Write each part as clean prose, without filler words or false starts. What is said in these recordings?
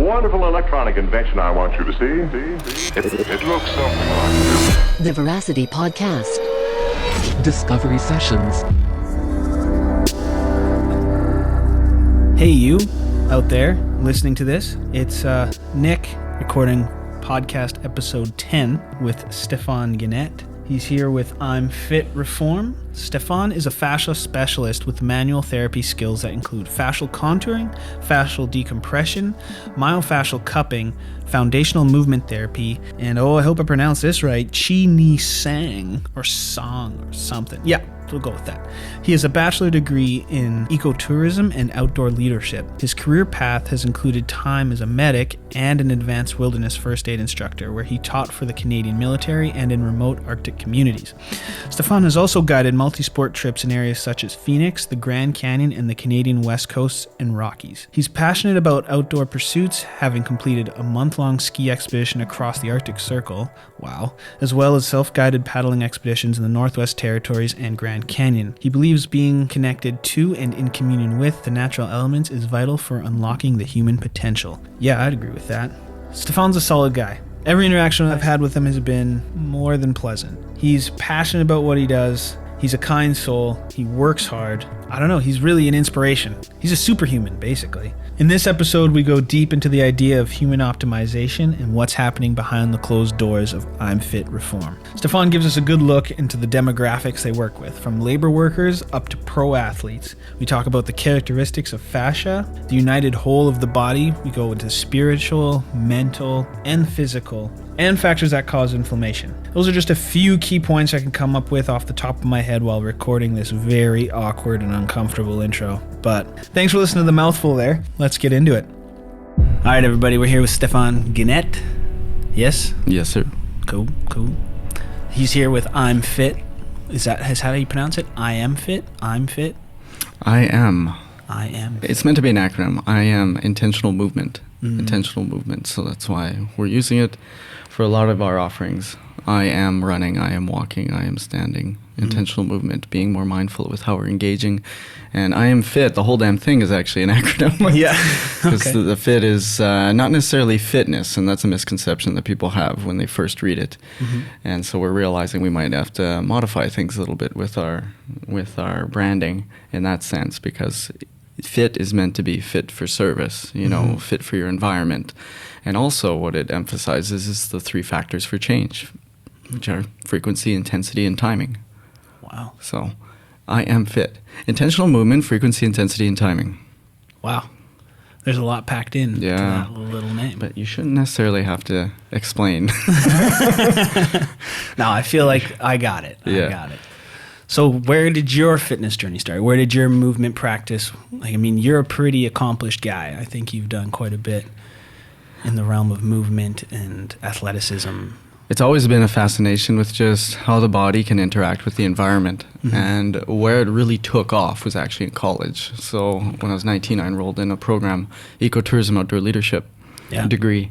wonderful electronic invention I want you to see. It looks something like this. The Veracity Podcast. Discovery Sessions. Hey, you out there listening to this. It's Nick recording podcast episode 10 with Stephan Gunette. He's here with I'm Fit Reform. Stephan is a fascia specialist with manual therapy skills that include fascial contouring, fascial decompression, myofascial cupping, foundational movement therapy, and I hope I pronounced this right, Chi Nei Tsang or Song or something. Yeah, we'll go with that. He has a bachelor degree in Ecotourism and Outdoor Leadership. His career path has included time as a medic and an advanced wilderness first aid instructor, where he taught for the Canadian military and in remote Arctic communities. Stephan has also guided multi-sport trips in areas such as Phoenix, the Grand Canyon, and the Canadian West Coast and Rockies. He's passionate about outdoor pursuits, having completed a month-long ski expedition across the Arctic Circle, wow, as well as self-guided paddling expeditions in the Northwest Territories and Grand Canyon. He believes being connected to and in communion with the natural elements is vital for unlocking the human potential. Yeah, I'd agree with that. Stephan's a solid guy. Every interaction I've had with him has been more than pleasant. He's passionate about what he does. He's a kind soul. He works hard. I don't know, he's really an inspiration. He's a superhuman, basically. In this episode, we go deep into the idea of human optimization and what's happening behind the closed doors of I'm Fit Reform. Stephan gives us a good look into the demographics they work with, from labor workers up to pro athletes. We talk about the characteristics of fascia, the united whole of the body. We go into spiritual, mental, and physical, and factors that cause inflammation. Those are just a few key points I can come up with off the top of my head while recording this very awkward and uncomfortable intro. But thanks for listening to the mouthful there. Let's get into it. All right, everybody, we're here with Stephan Gunette. Yes? Yes, sir. Cool. He's here with I'm Fit. Is how you pronounce it? I am fit? I'm fit? I am. Fit. It's meant to be an acronym. I am intentional movement. Mm-hmm. Intentional movement. So that's why we're using it for a lot of our offerings. I am running, I am walking, I am standing. Intentional movement, being more mindful with how we're engaging. And I am fit, the whole damn thing is actually an acronym. Yeah. Because Okay. the fit is not necessarily fitness, and that's a misconception that people have when they first read it. Mm-hmm. And so we're realizing we might have to modify things a little bit with our branding in that sense, because fit is meant to be fit for service, fit for your environment. And also what it emphasizes is the 3 factors for change, which are frequency, intensity, and timing. Wow. So I am fit. Intentional movement, frequency, intensity, and timing. Wow. There's a lot packed in to Yeah. that little name. But you shouldn't necessarily have to explain. No, I feel like I got it. Yeah. I got it. So where did your fitness journey start? Where did your movement practice? You're a pretty accomplished guy. I think you've done quite a bit in the realm of movement and athleticism. It's always been a fascination with just how the body can interact with the environment. Mm-hmm. And where it really took off was actually in college. So when I was 19, I enrolled in a program, Ecotourism and Outdoor Leadership degree.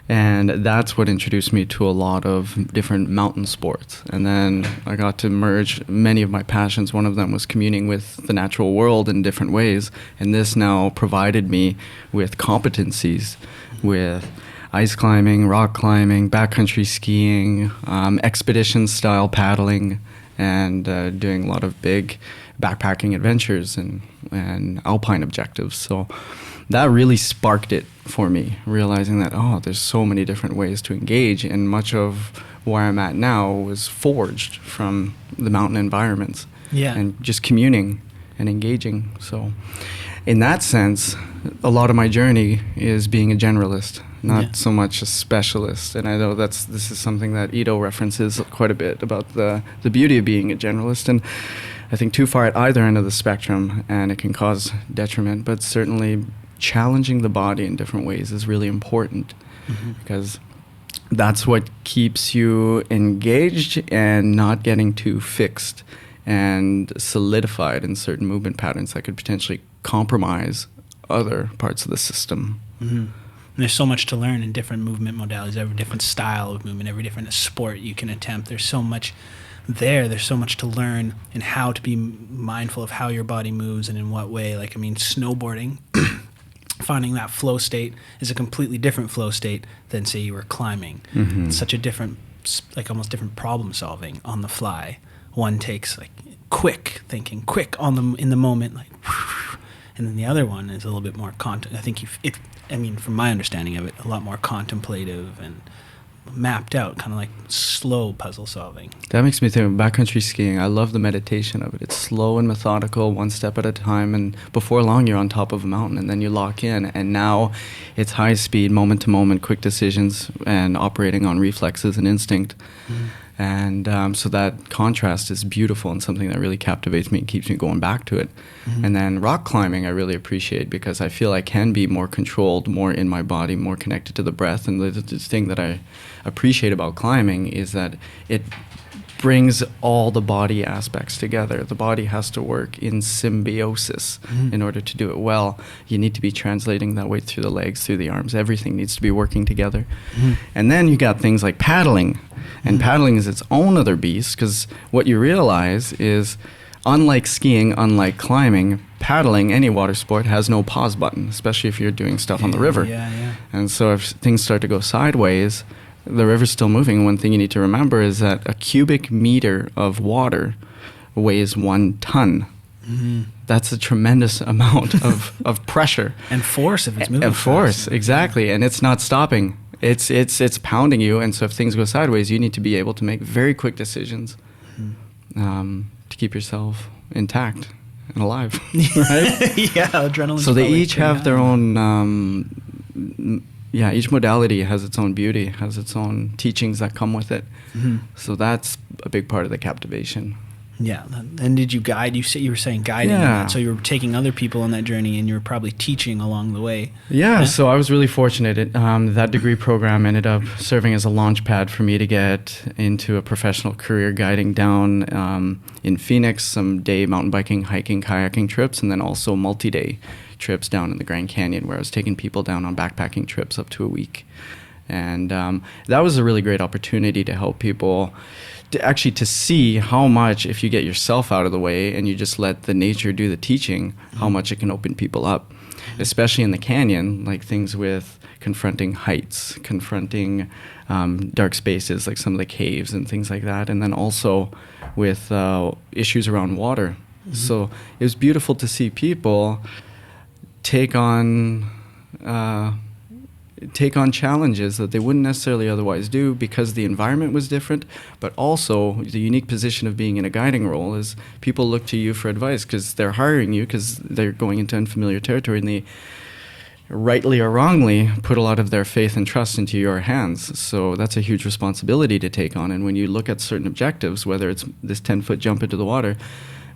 And that's what introduced me to a lot of different mountain sports. And then I got to merge many of my passions. One of them was communing with the natural world in different ways. And this now provided me with competencies with ice climbing, rock climbing, backcountry skiing, expedition-style paddling, and doing a lot of big backpacking adventures and alpine objectives. So that really sparked it for me, realizing that, there's so many different ways to engage, and much of where I'm at now was forged from the mountain environments. Yeah. And just communing and engaging. So in that sense, a lot of my journey is being a generalist, not so much a specialist. And I know this is something that Ito references quite a bit about the beauty of being a generalist. And I think too far at either end of the spectrum, and it can cause detriment, but certainly challenging the body in different ways is really important, because that's what keeps you engaged and not getting too fixed and solidified in certain movement patterns that could potentially compromise other parts of the system. Mm-hmm. There's so much to learn in different movement modalities, every different style of movement, every different sport you can attempt. There's so much there's so much to learn and how to be mindful of how your body moves and in what way. Snowboarding finding that flow state is a completely different flow state than, say, you were climbing. It's such a different, like almost different problem solving on the fly. One takes like quick thinking, quick in the moment, like, and then the other one is a little bit more I think from my understanding of it, a lot more contemplative and mapped out, kind of like slow puzzle solving. That makes me think of backcountry skiing. I love the meditation of it. It's slow and methodical, one step at a time, and before long you're on top of a mountain, and then you lock in, and now it's high speed, moment to moment, quick decisions, and operating on reflexes and instinct. And so that contrast is beautiful and something that really captivates me and keeps me going back to it. And then rock climbing I really appreciate because I feel I can be more controlled, more in my body, more connected to the breath. And the thing that I appreciate about climbing is that it brings all the body aspects together. The body has to work in symbiosis in order to do it well. You need to be translating that weight through the legs, through the arms. Everything needs to be working together. And then you got things like paddling. And paddling is its own other beast, because what you realize is, unlike skiing, unlike climbing, paddling, any water sport, has no pause button, especially if you're doing stuff on the river. And so if things start to go sideways, the river's still moving. One thing you need to remember is that a cubic meter of water weighs 1 ton. That's a tremendous amount of pressure. And force if it's moving And force, fast. exactly. And it's not stopping. It's pounding you. And so if things go sideways, you need to be able to make very quick decisions to keep yourself intact and alive. Right? Adrenaline. So they each have their own... each modality has its own beauty, has its own teachings that come with it. So that's a big part of the captivation. Yeah. And did you guide? You were saying guiding. Yeah. So you were taking other people on that journey, and you were probably teaching along the way. Yeah. So I was really fortunate. That degree program ended up serving as a launch pad for me to get into a professional career guiding down in Phoenix, some day mountain biking, hiking, kayaking trips, and then also multi-day trips down in the Grand Canyon, where I was taking people down on backpacking trips up to a week. And that was a really great opportunity to help people to see how much, if you get yourself out of the way and you just let the nature do the teaching, how much it can open people up, especially in the canyon, like things with confronting heights, confronting dark spaces like some of the caves and things like that, and then also with issues around water. So it was beautiful to see people take on challenges that they wouldn't necessarily otherwise do because the environment was different, but also the unique position of being in a guiding role is people look to you for advice because they're hiring you because they're going into unfamiliar territory, and they rightly or wrongly put a lot of their faith and trust into your hands. So that's a huge responsibility to take on. And when you look at certain objectives, whether it's this 10-foot jump into the water,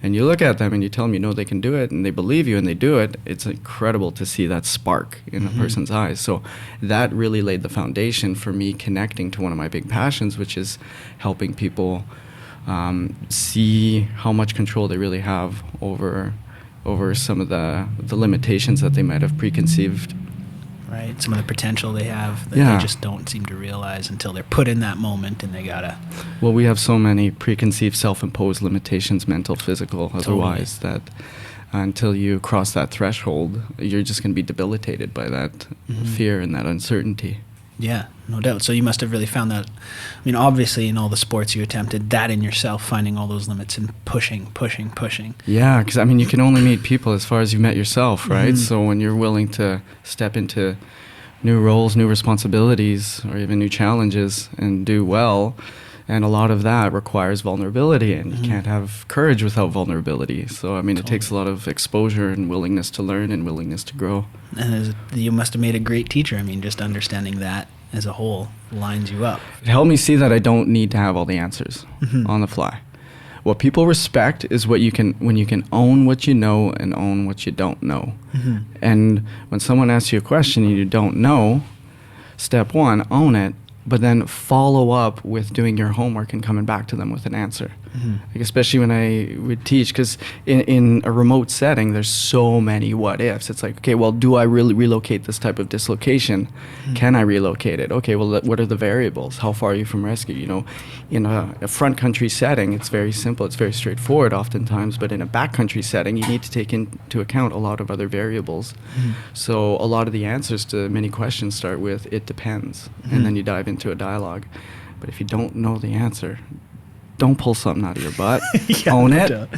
and you look at them and you tell them you know they can do it, and they believe you and they do it, it's incredible to see that spark in a person's eyes. So that really laid the foundation for me connecting to one of my big passions, which is helping people see how much control they really have over some of the limitations that they might have preconceived. Right, some of the potential they have that they just don't seem to realize until they're put in that moment, and they gotta... Well, we have so many preconceived self-imposed limitations, mental, physical, otherwise, that until you cross that threshold, you're just going to be debilitated by that fear and that uncertainty. Yeah, no doubt. So you must have really found that, I mean, obviously in all the sports you attempted, that in yourself, finding all those limits and pushing. Yeah, because I mean, you can only meet people as far as you've met yourself, right? So when you're willing to step into new roles, new responsibilities, or even new challenges and do well, and a lot of that requires vulnerability, and you can't have courage without vulnerability. So, I mean, it takes a lot of exposure and willingness to learn and willingness to grow. And you must have made a great teacher. I mean, just understanding that as a whole lines you up. It helped me see that I don't need to have all the answers on the fly. What people respect is when you can own what you know and own what you don't know. And when someone asks you a question and you don't know, step one, own it, but then follow up with doing your homework and coming back to them with an answer. Like especially when I would teach, because in a remote setting, there's so many what ifs. It's like, okay, well, do I really relocate this type of dislocation? Can I relocate it? Okay, well, what are the variables? How far are you from rescue? You know, in a front country setting, it's very simple. It's very straightforward oftentimes. But in a back country setting, you need to take into account a lot of other variables. So a lot of the answers to many questions start with, it depends. And then you dive into a dialogue. But if you don't know the answer, don't pull something out of your butt. Own it.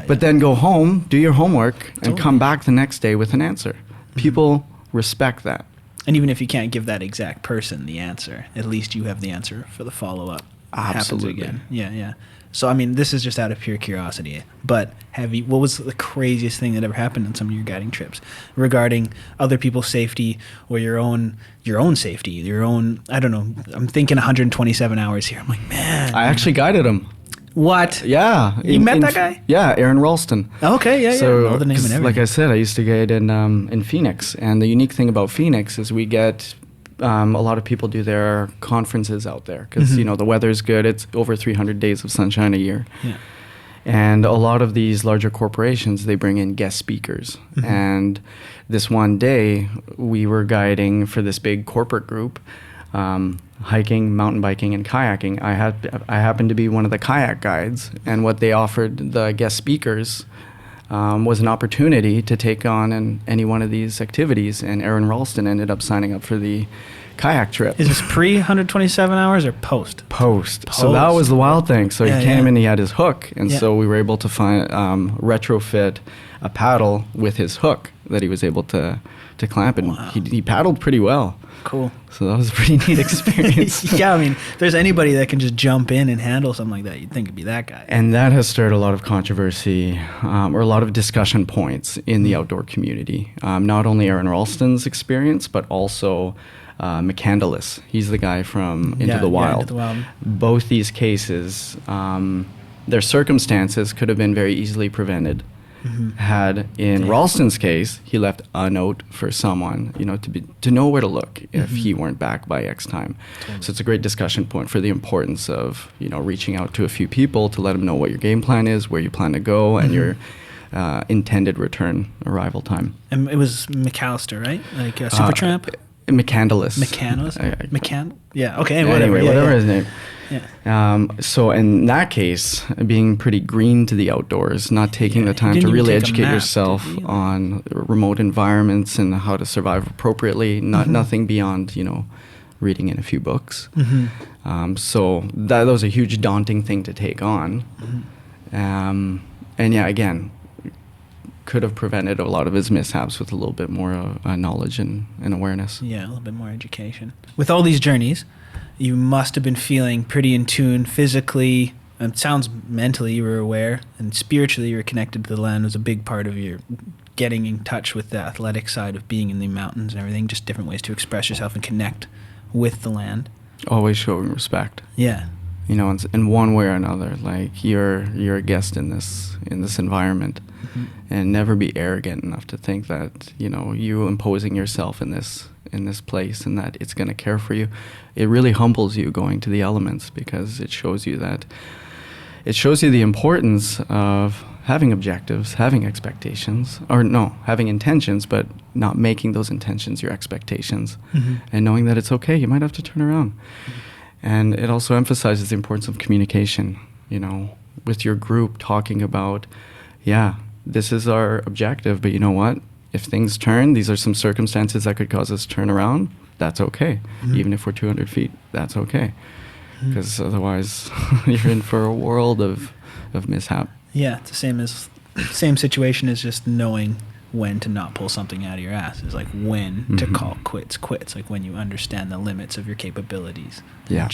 But then go home, do your homework, and come back the next day with an answer. People respect that. And even if you can't give that exact person the answer, at least you have the answer for the follow-up. Absolutely. Happens again. Yeah. So, I mean, this is just out of pure curiosity. But what was the craziest thing that ever happened on some of your guiding trips regarding other people's safety or your own safety, your own, I don't know, I'm thinking 127 hours here. I'm like, man. I actually guided him. What? Yeah. You met that guy? Yeah, Aaron Ralston. Okay, yeah. So, the name and everything. like I said, I used to guide in Phoenix. And the unique thing about Phoenix is we get... a lot of people do their conferences out there because, you know, the weather's good. It's over 300 days of sunshine a year. Yeah. And a lot of these larger corporations, they bring in guest speakers. And this one day, we were guiding for this big corporate group, hiking, mountain biking, and kayaking. I happened to be one of the kayak guides. And what they offered the guest speakers was an opportunity to take on any one of these activities, and Aaron Ralston ended up signing up for the kayak trip. Is this pre-127 hours or post? Post. So that was the wild thing. So he came and he had his hook, and so we were able to find retrofit a paddle with his hook that he was able to clamp, and he paddled pretty well. Cool. So that was a pretty neat experience. Yeah, I mean, if there's anybody that can just jump in and handle something like that, you'd think it'd be that guy. And that has stirred a lot of controversy or a lot of discussion points in the outdoor community. Not only Aaron Ralston's experience, but also McCandless. He's the guy from Into the Wild. Into the Wild. Both these cases, their circumstances could have been very easily prevented. Had in Ralston's case, he left a note for someone, you know, to know where to look if he weren't back by X time. Totally. So it's a great discussion point for the importance of, you know, reaching out to a few people to let them know what your game plan is, where you plan to go, and your intended return arrival time. And it was McAllister, right? Like Supertramp? McCandless. Yeah. Okay. Anyway, whatever his name. Yeah. So in that case, being pretty green to the outdoors, not taking the time to really educate yourself on remote environments and how to survive appropriately, nothing beyond, you know, reading in a few books. So that was a huge daunting thing to take on. And yeah, again, could have prevented a lot of his mishaps with a little bit more knowledge and awareness. Yeah, a little bit more education. With all these journeys, you must have been feeling pretty in tune physically. It sounds mentally you were aware, and spiritually you were connected to the land. Was a big part of your getting in touch with the athletic side of being in the mountains and everything, just different ways to express yourself and connect with the land. Always showing respect. Yeah. You know, in one way or another, like you're a guest in this environment, and never be arrogant enough to think that, you know, you imposing yourself in this place and that it's going to care for you. It really humbles you going to the elements, because it shows you the importance of having objectives, having expectations, having intentions, but not making those intentions your expectations, and knowing that it's okay. You might have to turn around. And it also emphasizes the importance of communication, you know, with your group, talking about, this is our objective, but you know what? If things turn, these are some circumstances that could cause us to turn around, that's okay. Even if we're 200 feet, that's okay. Because otherwise, you're in for a world of mishap. Yeah, it's the same situation as just knowing when to not pull something out of your ass. It's like when to call quits, like when you understand the limits of your capabilities. Yeah.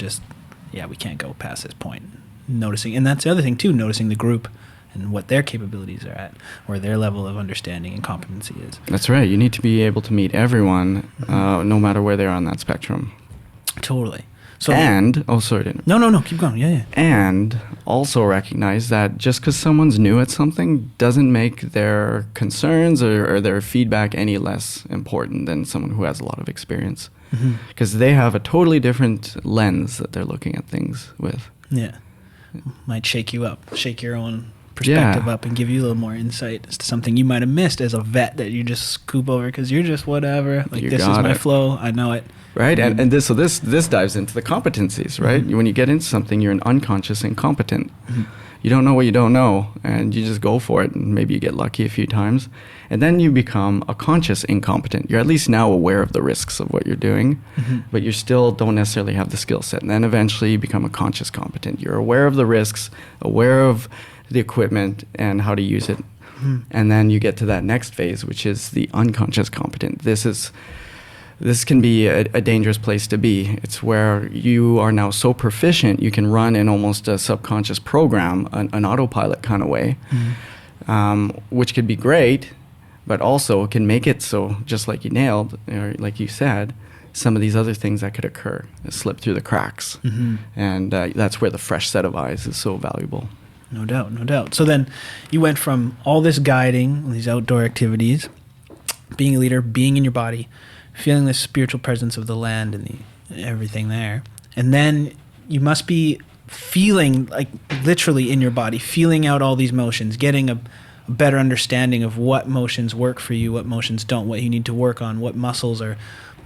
We can't go past this point. Noticing, and that's the other thing too, noticing the group and what their capabilities are at, or their level of understanding and competency is. That's right. You need to be able to meet everyone, no matter where they are on that spectrum. Totally. So, and, sorry. No, keep going. Yeah. And also recognize that just because someone's new at something doesn't make their concerns or their feedback any less important than someone who has a lot of experience. Because they have a totally different lens that they're looking at things with. Yeah. might shake you up, shake your own perspective up, and give you a little more insight as to something you might have missed as a vet that you just scoop over because you're just whatever. Like, this is my flow. I know it. Right, and this dives into the competencies, right? When you get into something, you're an unconscious incompetent. You don't know what you don't know, and you just go for it, and maybe you get lucky a few times. And then you become a conscious incompetent. You're at least now aware of the risks of what you're doing, but you still don't necessarily have the skill set. And then eventually you become a conscious competent. You're aware of the risks, aware of the equipment and how to use it. And then you get to that next phase, which is the unconscious competent. This can be a dangerous place to be. It's where you are now so proficient, you can run in almost a subconscious program, an autopilot kind of way, which could be great, but also can make it so, just like you nailed, or like you said, some of these other things that could occur, slip through the cracks. And that's where the fresh set of eyes is so valuable. No doubt, no doubt. So then you went from all this guiding, these outdoor activities, being a leader, being in your body, feeling the spiritual presence of the land and everything there. And then you must be feeling, like, literally in your body, feeling out all these motions, getting a better understanding of what motions work for you, what motions don't, what you need to work on, what muscles are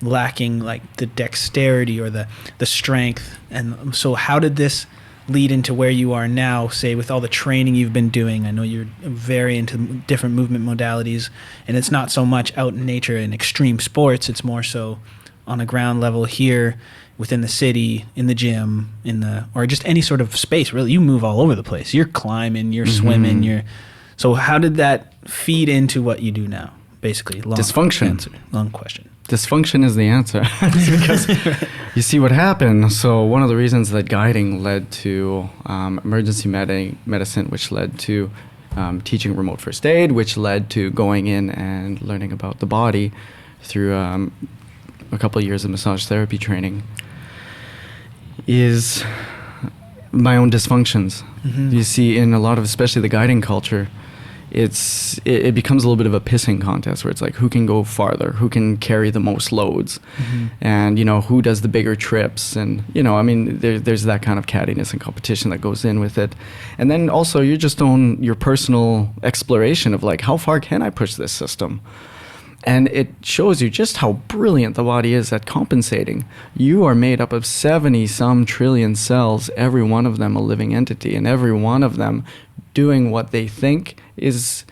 lacking, like the dexterity or the strength. And so how did this lead into where you are now, say, with all the training you've been doing? I know you're very into different movement modalities, and it's not so much out in nature in extreme sports. It's more so on a ground level here within the city, in the gym, or just any sort of space, really. You move all over the place. You're climbing, you're swimming, so how did that feed into what you do now, basically? Dysfunction. Long question. Dysfunction is the answer. Because you see what happened. So one of the reasons that guiding led to emergency medicine, which led to teaching remote first aid, which led to going in and learning about the body through a couple of years of massage therapy training, is my own dysfunctions. You see, in a lot of, especially the guiding culture, it becomes a little bit of a pissing contest where it's like, who can go farther, who can carry the most loads, and who does the bigger trips, and there's that kind of cattiness and competition that goes in with it. And then also you're just on your personal exploration of, like, how far can I push this system? And it shows you just how brilliant the body is at compensating. You are made up of 70-some trillion cells, every one of them a living entity, and every one of them doing what they think is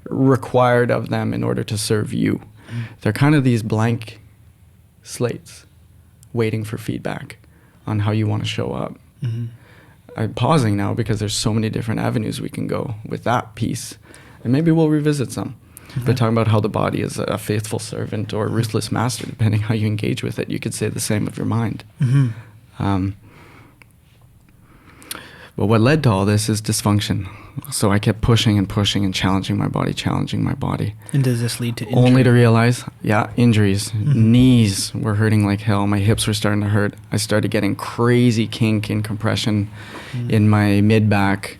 required of them in order to serve you. They're kind of these blank slates waiting for feedback on how you want to show up. I'm pausing now because there's so many different avenues we can go with that piece, and maybe we'll revisit some. But talking about how the body is a faithful servant or a ruthless master, depending how you engage with it. You could say the same of your mind. But what led to all this is dysfunction. So I kept pushing and pushing and challenging my body. And does this lead to injury? Only to realize, injuries. Knees were hurting like hell. My hips were starting to hurt. I started getting crazy kink and compression in my mid-back.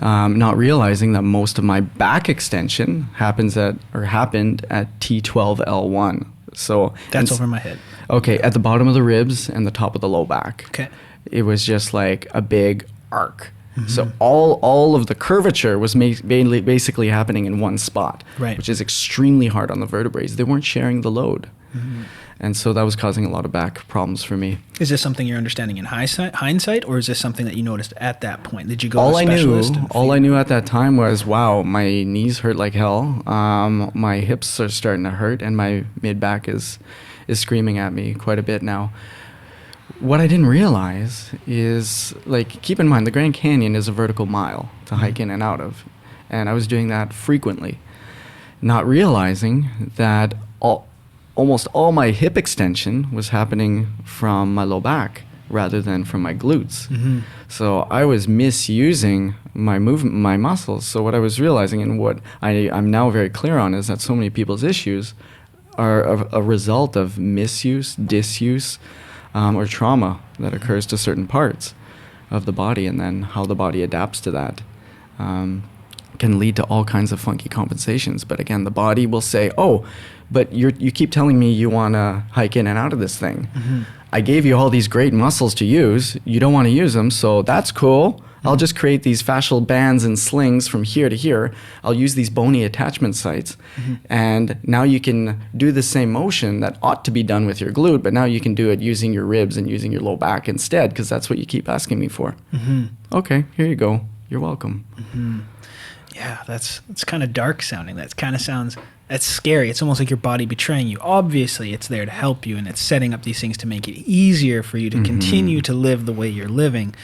Not realizing that most of my back extension happened at T12L1. So that's over my head. Okay, at the bottom of the ribs and the top of the low back. Okay. It was just like a big arc. So all of the curvature was basically happening in one spot, which is extremely hard on the vertebrae. They weren't sharing the load. And so that was causing a lot of back problems for me. Is this something you're understanding in hindsight, or is this something that you noticed at that point? Did you go to a specialist? All I knew at that time was, wow, my knees hurt like hell. My hips are starting to hurt, and my mid-back is screaming at me quite a bit now. What I didn't realize is, like, keep in mind, the Grand Canyon is a vertical mile to hike in and out of. And I was doing that frequently, not realizing that almost all my hip extension was happening from my low back rather than from my glutes. So I was misusing my muscles. So what I was realizing, and what I'm now very clear on, is that so many people's issues are a result of misuse, disuse, or trauma that occurs to certain parts of the body, and then how the body adapts to that. can lead to all kinds of funky compensations. But again, the body will say, oh, but you keep telling me you want to hike in and out of this thing. I gave you all these great muscles to use. You don't want to use them, so that's cool. I'll just create these fascial bands and slings from here to here. I'll use these bony attachment sites. And now you can do the same motion that ought to be done with your glute, but now you can do it using your ribs and using your low back instead, because that's what you keep asking me for. Okay, here you go. You're welcome. Yeah, that's kind of dark sounding. That kind of sounds, that's scary. It's almost like your body betraying you. Obviously, it's there to help you, and it's setting up these things to make it easier for you to continue to live the way you're living.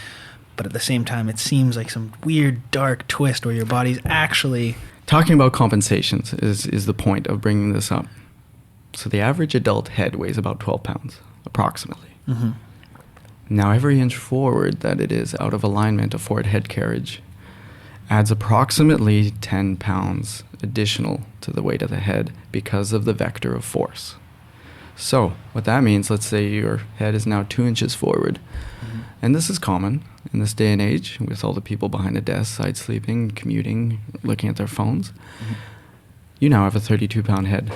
But at the same time, it seems like some weird, dark twist where your body's actually... Talking about compensations is the point of bringing this up. So the average adult head weighs about 12 pounds, approximately. Now, every inch forward that it is out of alignment, a forward head carriage, adds approximately 10 pounds additional to the weight of the head because of the vector of force. So what that means, let's say your head is now 2 inches forward. And this is common in this day and age with all the people behind a desk, side sleeping, commuting, looking at their phones. You now have a 32-pound head,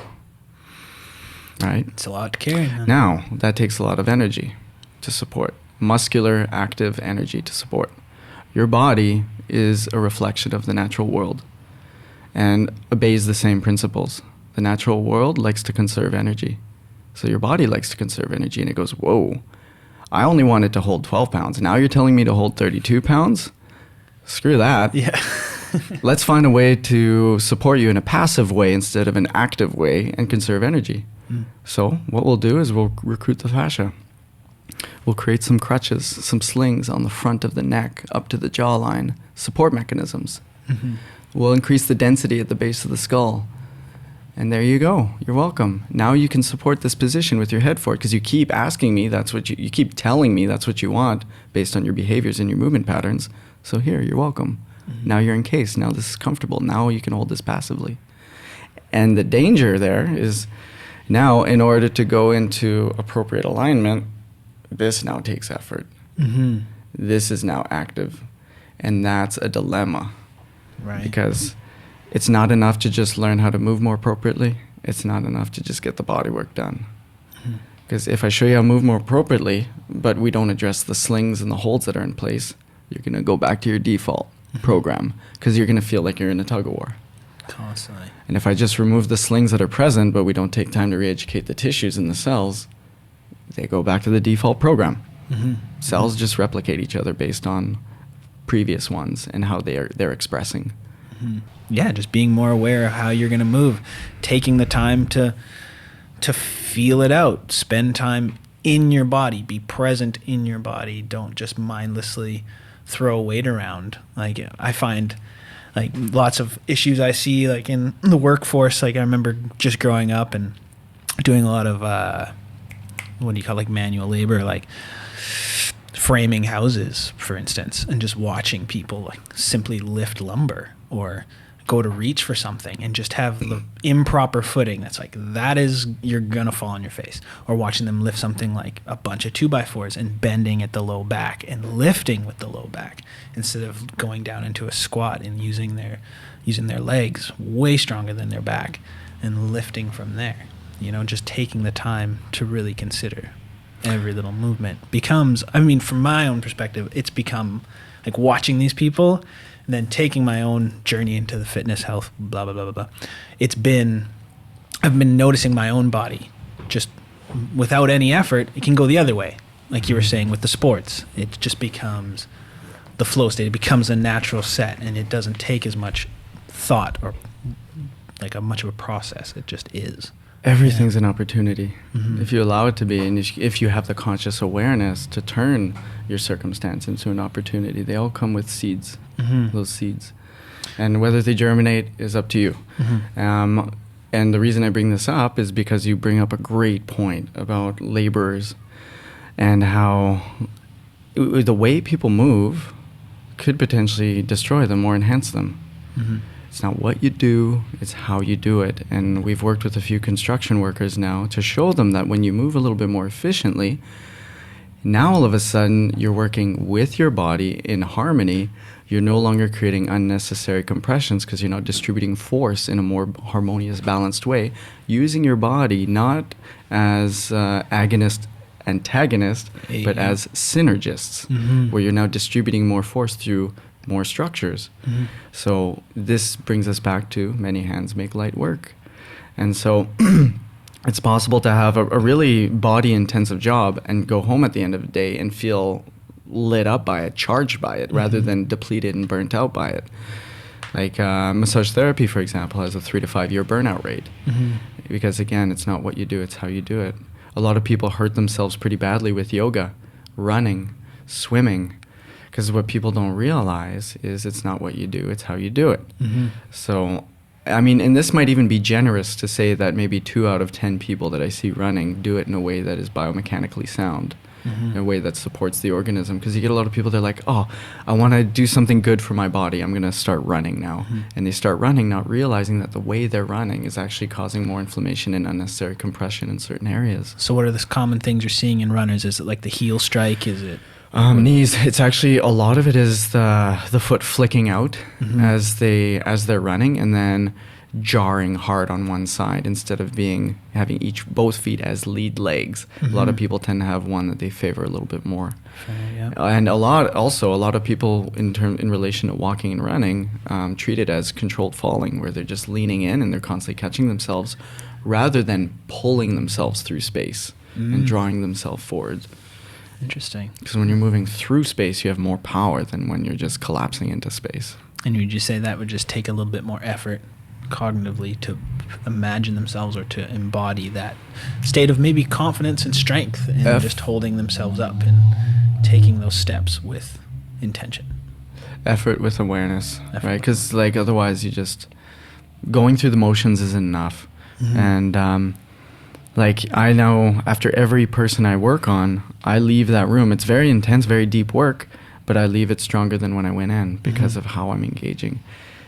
right? It's a lot to carry. Now, that takes a lot of energy to support, muscular, active energy to support. Your body is a reflection of the natural world and obeys the same principles. The natural world likes to conserve energy. So your body likes to conserve energy, and it goes, whoa, I only wanted to hold 12 pounds. Now you're telling me to hold 32 pounds? Screw that. Yeah. Let's find a way to support you in a passive way instead of an active way and conserve energy. So what we'll do is we'll recruit the fascia. We'll create some crutches, some slings on the front of the neck up to the jawline, support mechanisms. We'll increase the density at the base of the skull. And there you go. You're welcome. Now you can support this position with your head forward because you keep asking me, that's what you keep telling me that's what you want based on your behaviors and your movement patterns. So here, you're welcome. Now you're encased. Now this is comfortable. Now you can hold this passively. And the danger there is now in order to go into appropriate alignment, this now takes effort. This is now active. And that's a dilemma. Right. Because it's not enough to just learn how to move more appropriately. It's not enough to just get the body work done. Because if I show you how to move more appropriately, but we don't address the slings and the holds that are in place, you're going to go back to your default program because you're going to feel like you're in a tug of war. Constantly. And if I just remove the slings that are present, but we don't take time to re-educate the tissues and the cells, they go back to the default program. Cells just replicate each other based on previous ones and how they're expressing. Yeah, just being more aware of how you're going to move, taking the time to feel it out, spend time in your body, be present in your body. Don't just mindlessly throw weight around. Like I find like lots of issues I see like in the workforce. Like I remember just growing up and doing a lot of what do you call like manual labor, like framing houses, for instance, and just watching people like simply lift lumber or go to reach for something and just have the improper footing that's like, that is, you're gonna fall on your face. Or watching them lift something like a bunch of 2x4s and bending at the low back and lifting with the low back instead of going down into a squat and using their legs way stronger than their back and lifting from there. You know, just taking the time to really consider every little movement becomes, I mean, from my own perspective, it's become like watching these people and then taking my own journey into the fitness, health, blah, blah, blah, blah, blah. I've been noticing my own body just without any effort. It can go the other way. Like you were saying with the sports, it just becomes the flow state. It becomes a natural set and it doesn't take as much thought or like a much of a process. It just is. Everything's an opportunity if you allow it to be, and if you have the conscious awareness to turn your circumstance into an opportunity. They all come with seeds, those seeds, and whether they germinate is up to you. And the reason I bring this up is because you bring up a great point about laborers and how the way people move could potentially destroy them or enhance them. It's not what you do, it's how you do it. And we've worked with a few construction workers now to show them that when you move a little bit more efficiently, Now, all of a sudden, you're working with your body in harmony. You're no longer creating unnecessary compressions because you're not distributing force in a more harmonious, balanced way, using your body not as agonist, antagonist, but as synergists, where you're now distributing more force through more structures. So this brings us back to many hands make light work. And so it's possible to have a really body-intensive job and go home at the end of the day and feel lit up by it, charged by it, rather than depleted and burnt out by it. Like massage therapy, for example, has a 3 to 5 year burnout rate. Because again, it's not what you do, it's how you do it. A lot of people hurt themselves pretty badly with yoga, running, swimming, because what people don't realize is it's not what you do, it's how you do it. So, I mean, and this might even be generous to say that maybe 2 out of 10 people that I see running do it in a way that is biomechanically sound, in a way that supports the organism. Because you get a lot of people, they're like, oh, I want to do something good for my body, I'm going to start running now. And they start running, not realizing that the way they're running is actually causing more inflammation and unnecessary compression in certain areas. So what are the common things you're seeing in runners? Is it like the heel strike? Is it... Knees. It's actually, a lot of it is the foot flicking out as they're running, and then jarring hard on one side instead of having both feet as lead legs. A lot of people tend to have one that they favor a little bit more. And a lot of people in relation to walking and running treat it as controlled falling, where they're just leaning in and they're constantly catching themselves rather than pulling themselves through space and drawing themselves forward. Interesting. Because when you're moving through space, you have more power than when you're just collapsing into space. And would you say that would just take a little bit more effort cognitively to imagine themselves or to embody that state of maybe confidence and strength and just holding themselves up and taking those steps with intention? Effort with awareness, right? Because like otherwise you just going through the motions isn't enough. And like I know after every person I work on, I leave that room. It's very intense, very deep work, but I leave it stronger than when I went in because of how I'm engaging.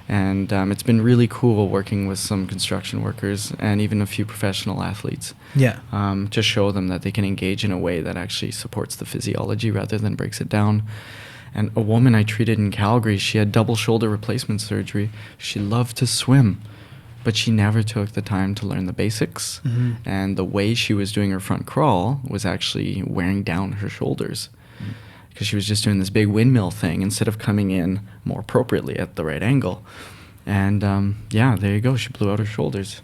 And it's been really cool working with some construction workers and even a few professional athletes to show them that they can engage in a way that actually supports the physiology rather than breaks it down. And a woman I treated in Calgary, she had double shoulder replacement surgery. She loved to swim, but she never took the time to learn the basics. And the way she was doing her front crawl was actually wearing down her shoulders. Because she was just doing this big windmill thing instead of coming in more appropriately at the right angle. And there you go. She blew out her shoulders,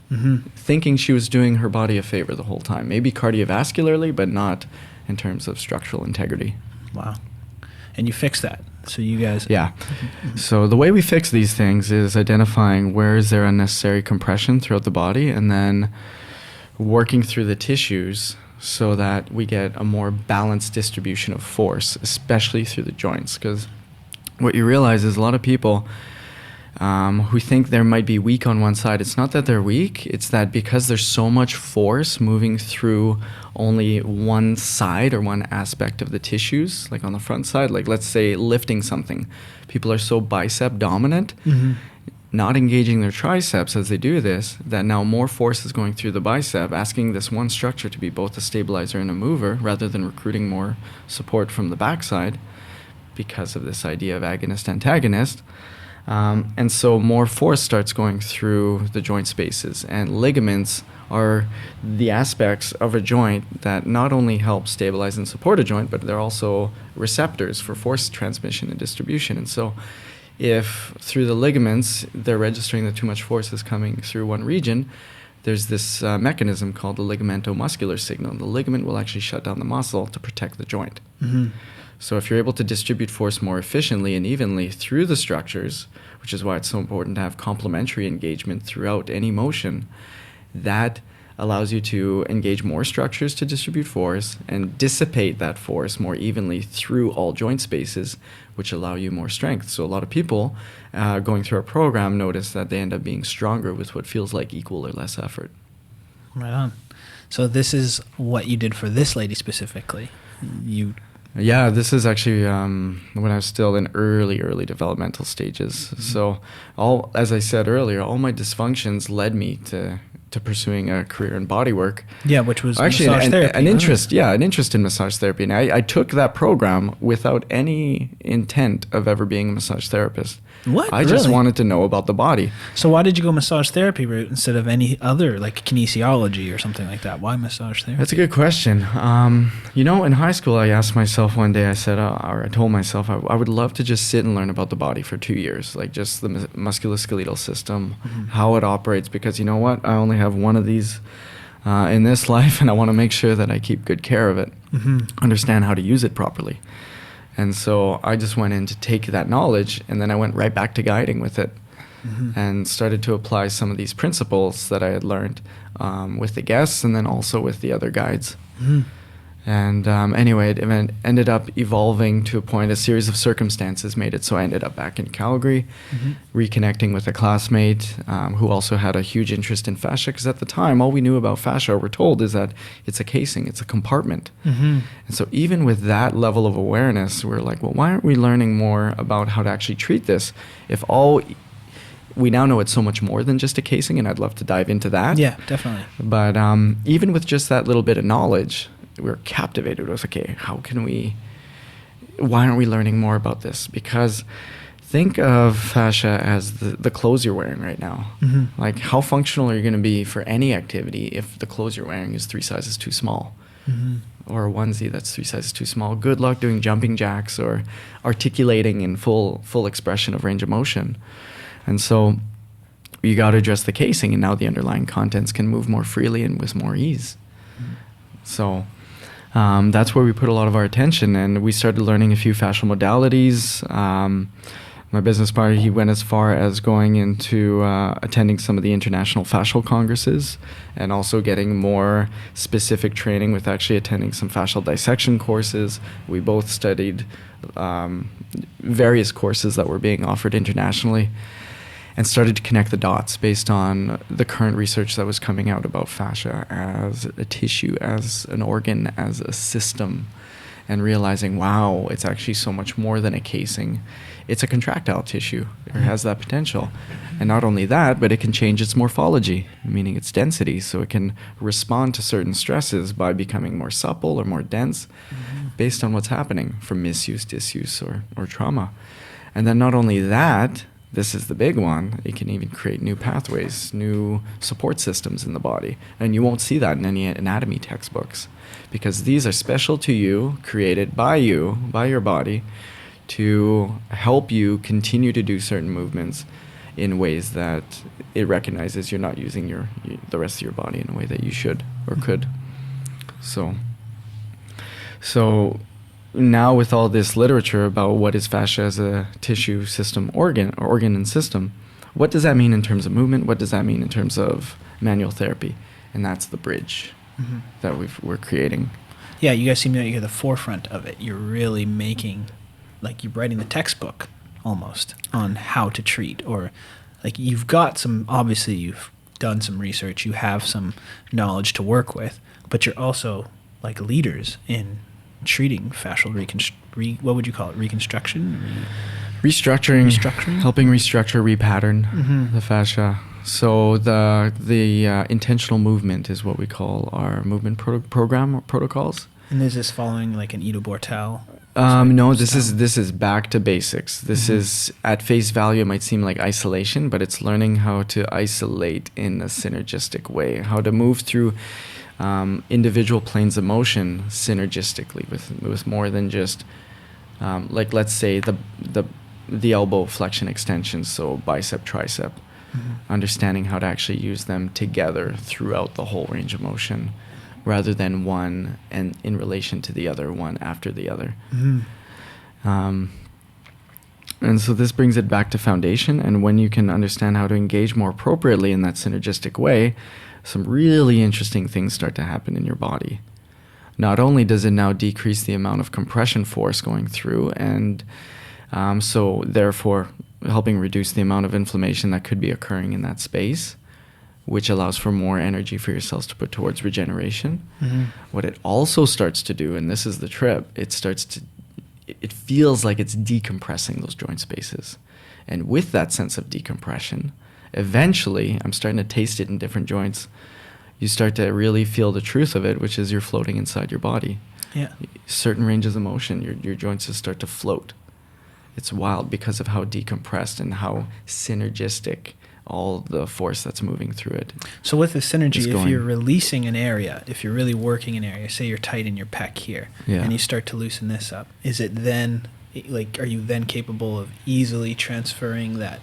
thinking she was doing her body a favor the whole time. Maybe cardiovascularly, but not in terms of structural integrity. Wow. And you fixed that. So you guys... Yeah. So the way we fix these things is identifying where is there unnecessary compression throughout the body and then working through the tissues so that we get a more balanced distribution of force, especially through the joints. Because what you realize is a lot of people who think they might be weak on one side, it's not that they're weak, it's that because there's so much force moving through only one side or one aspect of the tissues, like on the front side, like let's say lifting something. People are so bicep dominant, not engaging their triceps as they do this, that now more force is going through the bicep, asking this one structure to be both a stabilizer and a mover, rather than recruiting more support from the backside because of this idea of agonist-antagonist. And so more force starts going through the joint spaces, and ligaments are the aspects of a joint that not only help stabilize and support a joint, but they're also receptors for force transmission and distribution. And so if through the ligaments they're registering that too much force is coming through one region, there's this mechanism called the ligamentomuscular signal. The ligament will actually shut down the muscle to protect the joint. So if you're able to distribute force more efficiently and evenly through the structures, which is why it's so important to have complementary engagement throughout any motion, that allows you to engage more structures to distribute force and dissipate that force more evenly through all joint spaces, which allow you more strength. So a lot of people going through our program notice that they end up being stronger with what feels like equal or less effort. Right on. So this is what you did for this lady specifically. Yeah, this is actually when I was still in early developmental stages. So as I said earlier, all my dysfunctions led me to to pursuing a career in bodywork. Yeah, which was actually massage therapy. An interest in massage therapy. And I took that program without any intent of ever being a massage therapist. What? I just Really? wanted to know about the body. So why did you go massage therapy route instead of any other, like kinesiology or something like that? Why massage therapy? That's a good question. In high school, I asked myself one day, I told myself I would love to just sit and learn about the body for 2 years, like just the musculoskeletal system, how it operates, because you know what? I only have one of these in this life, and I want to make sure that I keep good care of it, understand how to use it properly. And so I just went in to take that knowledge, and then I went right back to guiding with it and started to apply some of these principles that I had learned with the guests and then also with the other guides. And anyway, it ended up evolving to a point, a series of circumstances made it so I ended up back in Calgary, reconnecting with a classmate who also had a huge interest in fascia, because at the time, all we knew about fascia, or we're told, is that it's a casing, it's a compartment. And so even with that level of awareness, we're like, well, why aren't we learning more about how to actually treat this? We now know it's so much more than just a casing, and I'd love to dive into that. Yeah, definitely. But even with just that little bit of knowledge, we were captivated with, okay, why aren't we learning more about this? Because think of fascia as the clothes you're wearing right now. Like, how functional are you going to be for any activity if the clothes you're wearing is 3 sizes too small? Or a onesie that's 3 sizes too small? Good luck doing jumping jacks or articulating in full expression of range of motion. And so you got to address the casing, and now the underlying contents can move more freely and with more ease. So that's where we put a lot of our attention, and we started learning a few fascial modalities. My business partner, he went as far as going into attending some of the international fascial congresses and also getting more specific training with actually attending some fascial dissection courses. We both studied various courses that were being offered internationally and started to connect the dots based on the current research that was coming out about fascia as a tissue, as an organ, as a system, and realizing, wow, it's actually so much more than a casing. It's a contractile tissue. It has that potential. And not only that, but it can change its morphology, meaning its density, so it can respond to certain stresses by becoming more supple or more dense based on what's happening from misuse, disuse, or trauma. And then not only that, this is the big one, it can even create new pathways, new support systems in the body. And you won't see that in any anatomy textbooks, because these are special to you, created by you, by your body, to help you continue to do certain movements in ways that it recognizes you're not using the rest of your body in a way that you should or could. So now with all this literature about what is fascia as a tissue system organ and system, what does that mean in terms of movement? What does that mean in terms of manual therapy? And that's the bridge that we're creating. Yeah, you guys seem like you're the forefront of it. You're really making, like, you're writing the textbook almost on how to treat, or like you've got some, obviously you've done some research, you have some knowledge to work with, but you're also like leaders in treating fascial what would you call it? Reconstruction? Restructuring, helping restructure, repattern the fascia. So the intentional movement is what we call our movement program or protocols. And is this following like an Ido Portal? No, this is back to basics. This is, at face value, it might seem like isolation, but it's learning how to isolate in a synergistic way, how to move through individual planes of motion synergistically with more than just like, let's say the elbow flexion extension, so bicep, tricep, understanding how to actually use them together throughout the whole range of motion, rather than one and in relation to the other, one after the other. And so this brings it back to foundation, and when you can understand how to engage more appropriately in that synergistic way, some really interesting things start to happen in your body. Not only does it now decrease the amount of compression force going through, and so therefore helping reduce the amount of inflammation that could be occurring in that space, which allows for more energy for your cells to put towards regeneration. What it also starts to do, and this is the trip, it feels like it's decompressing those joint spaces. And with that sense of decompression, eventually, I'm starting to taste it in different joints. You start to really feel the truth of it, which is you're floating inside your body. Yeah. Certain ranges of motion, your joints just start to float. It's wild because of how decompressed and how synergistic all the force that's moving through it. So with the synergy, if you're releasing an area, if you're really working an area, say you're tight in your pec here, and you start to loosen this up, is it then, like, are you then capable of easily transferring that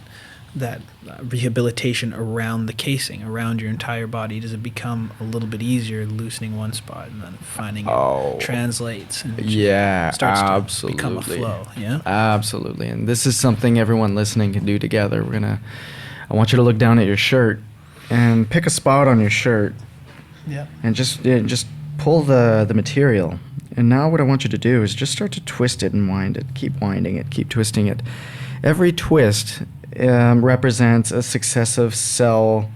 rehabilitation around the casing, around your entire body? Does it become a little bit easier loosening one spot and then finding it translates and starts to become a flow? Yeah, absolutely. And this is something everyone listening can do together. I want you to look down at your shirt and pick a spot on your shirt. Yeah. And just pull the material. And now what I want you to do is just start to twist it and wind it. Keep winding it, keep twisting it. Every twist represents a successive cell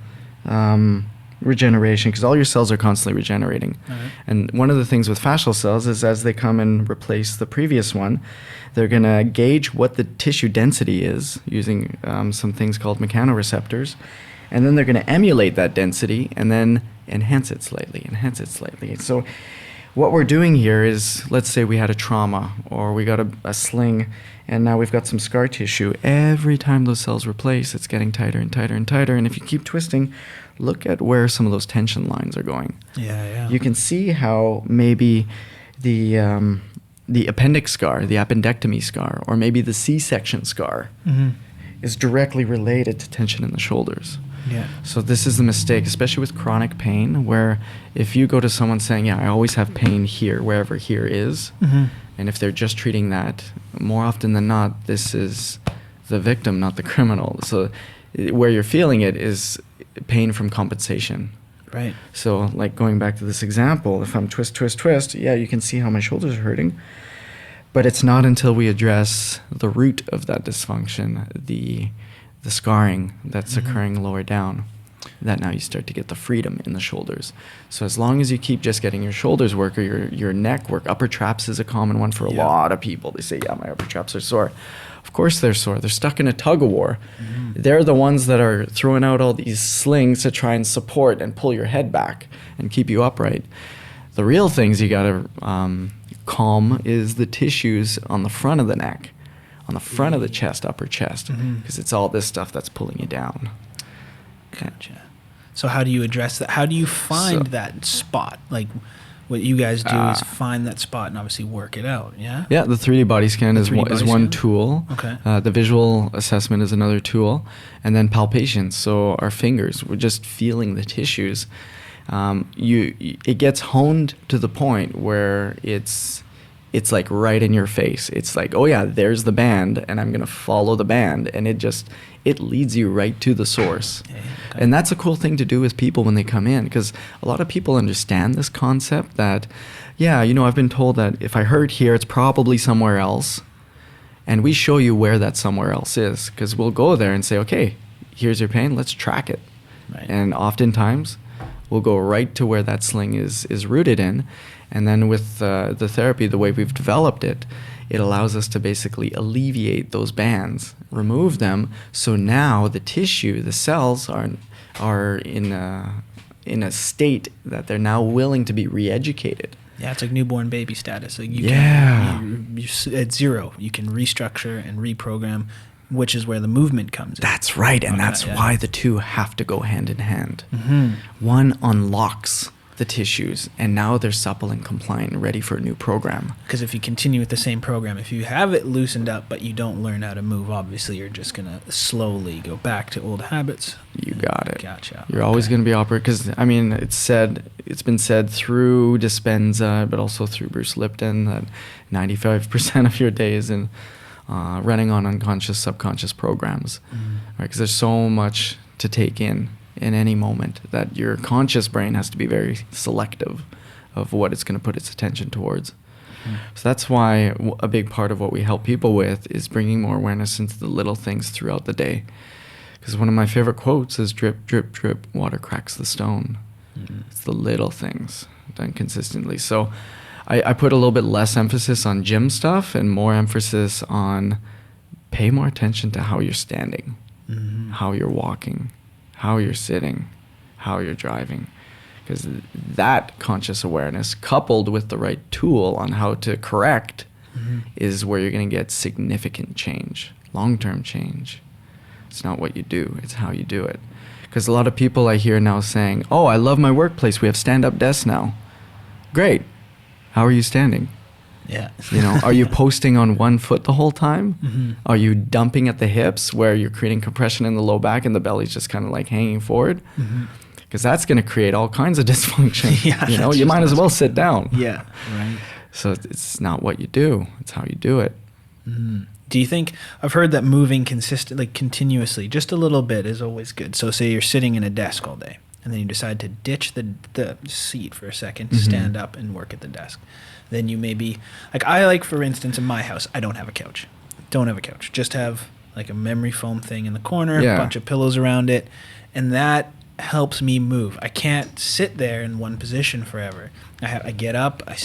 regeneration, because all your cells are constantly regenerating. Right. And one of the things with fascial cells is as they come and replace the previous one, they're going to gauge what the tissue density is using some things called mechanoreceptors. And then they're going to emulate that density and then enhance it slightly. So what we're doing here is, let's say we had a trauma or we got a sling and now we've got some scar tissue. Every time those cells replace, it's getting tighter and tighter and tighter. And if you keep twisting, look at where some of those tension lines are going. Yeah. You can see how maybe the appendix scar, the appendectomy scar, or maybe the C-section scar is directly related to tension in the shoulders. Yeah. So this is the mistake, especially with chronic pain, where if you go to someone saying, yeah, I always have pain here, wherever here is, and if they're just treating that, more often than not, this is the victim, not the criminal. So where you're feeling it is pain from compensation. Right. So like going back to this example, if I'm twist, yeah, you can see how my shoulders are hurting. But it's not until we address the root of that dysfunction, the scarring that's occurring lower down, that now you start to get the freedom in the shoulders. So as long as you keep just getting your shoulders work or your neck work, upper traps is a common one for a lot of people. They say, yeah, my upper traps are sore. Of course they're sore. They're stuck in a tug of war. They're the ones that are throwing out all these slings to try and support and pull your head back and keep you upright. The real things you got to calm is the tissues on the front of the neck, on the front of the chest, upper chest, because it's all this stuff that's pulling you down. Gotcha. So how do you address that? How do you find that spot? Like what you guys do is find that spot and obviously work it out, yeah? Yeah, the 3D body scan is one tool. Okay. The visual assessment is another tool. And then palpation, so our fingers, we're just feeling the tissues. It gets honed to the point where it's like right in your face. It's like, oh yeah, there's the band, and I'm going to follow the band. And it leads you right to the source. Okay. And that's a cool thing to do with people when they come in, because a lot of people understand this concept that, yeah, I've been told that if I hurt here, it's probably somewhere else. And we show you where that somewhere else is, because we'll go there and say, okay, here's your pain, let's track it. Right. And oftentimes, we'll go right to where that sling is rooted in. And then with the therapy, the way we've developed it, it allows us to basically alleviate those bands, remove them. So now the tissue, the cells are in a state that they're now willing to be re-educated. Yeah, it's like newborn baby status. Like you at zero, you can restructure and reprogram, which is where the movement comes in. That's right, and that's why the two have to go hand in hand. One unlocks the tissues, and now they're supple and compliant and ready for a new program. Because if you continue with the same program, if you have it loosened up but you don't learn how to move, obviously you're just going to slowly go back to old habits. You got it. Gotcha. You're always going to be operating, because it's been said through Dispenza, but also through Bruce Lipton, that 95% of your day is in running on unconscious, subconscious programs, right? Because there's so much to take in any moment that your conscious brain has to be very selective of what it's going to put its attention towards. So that's why a big part of what we help people with is bringing more awareness into the little things throughout the day. Because one of my favorite quotes is, drip, drip, drip, water cracks the stone. It's the little things done consistently. So I put a little bit less emphasis on gym stuff and more emphasis on pay more attention to how you're standing, how you're walking, how you're sitting, how you're driving. Because that conscious awareness, coupled with the right tool on how to correct, is where you're going to get significant change, long-term change. It's not what you do, it's how you do it. Because a lot of people I hear now saying, oh, I love my workplace, we have stand-up desks now. Great. How are you standing? Yeah. Are you posting on one foot the whole time? Are you dumping at the hips where you're creating compression in the low back and the belly's just kind of like hanging forward? Because that's going to create all kinds of dysfunction. You might as well sit down. Yeah, right. So it's not what you do, it's how you do it. Do you think, I've heard that moving continuously, just a little bit is always good. So say you're sitting in a desk all day, and then you decide to ditch the seat for a second, stand up and work at the desk. Then you maybe, for instance, in my house, I don't have a couch. Just have like a memory foam thing in the corner, a bunch of pillows around it, and that helps me move. I can't sit there in one position forever. I get up, I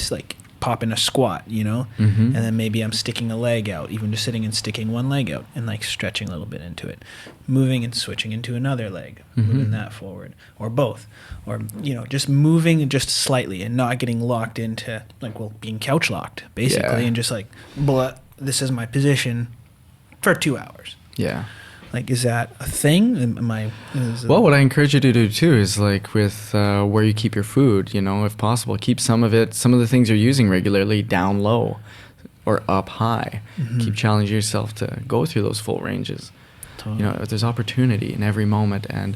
pop in a squat, and then maybe I'm sticking a leg out, even just sitting and sticking one leg out and stretching a little bit into it, moving and switching into another leg, moving that forward, or both, or just moving just slightly and not getting locked into being couch locked basically, and just this is my position for 2 hours. Yeah. Is that a thing? Well, what I encourage you to do too is with where you keep your food, if possible, keep some of the things you're using regularly down low or up high. Keep challenging yourself to go through those full ranges. Totally. There's opportunity in every moment. And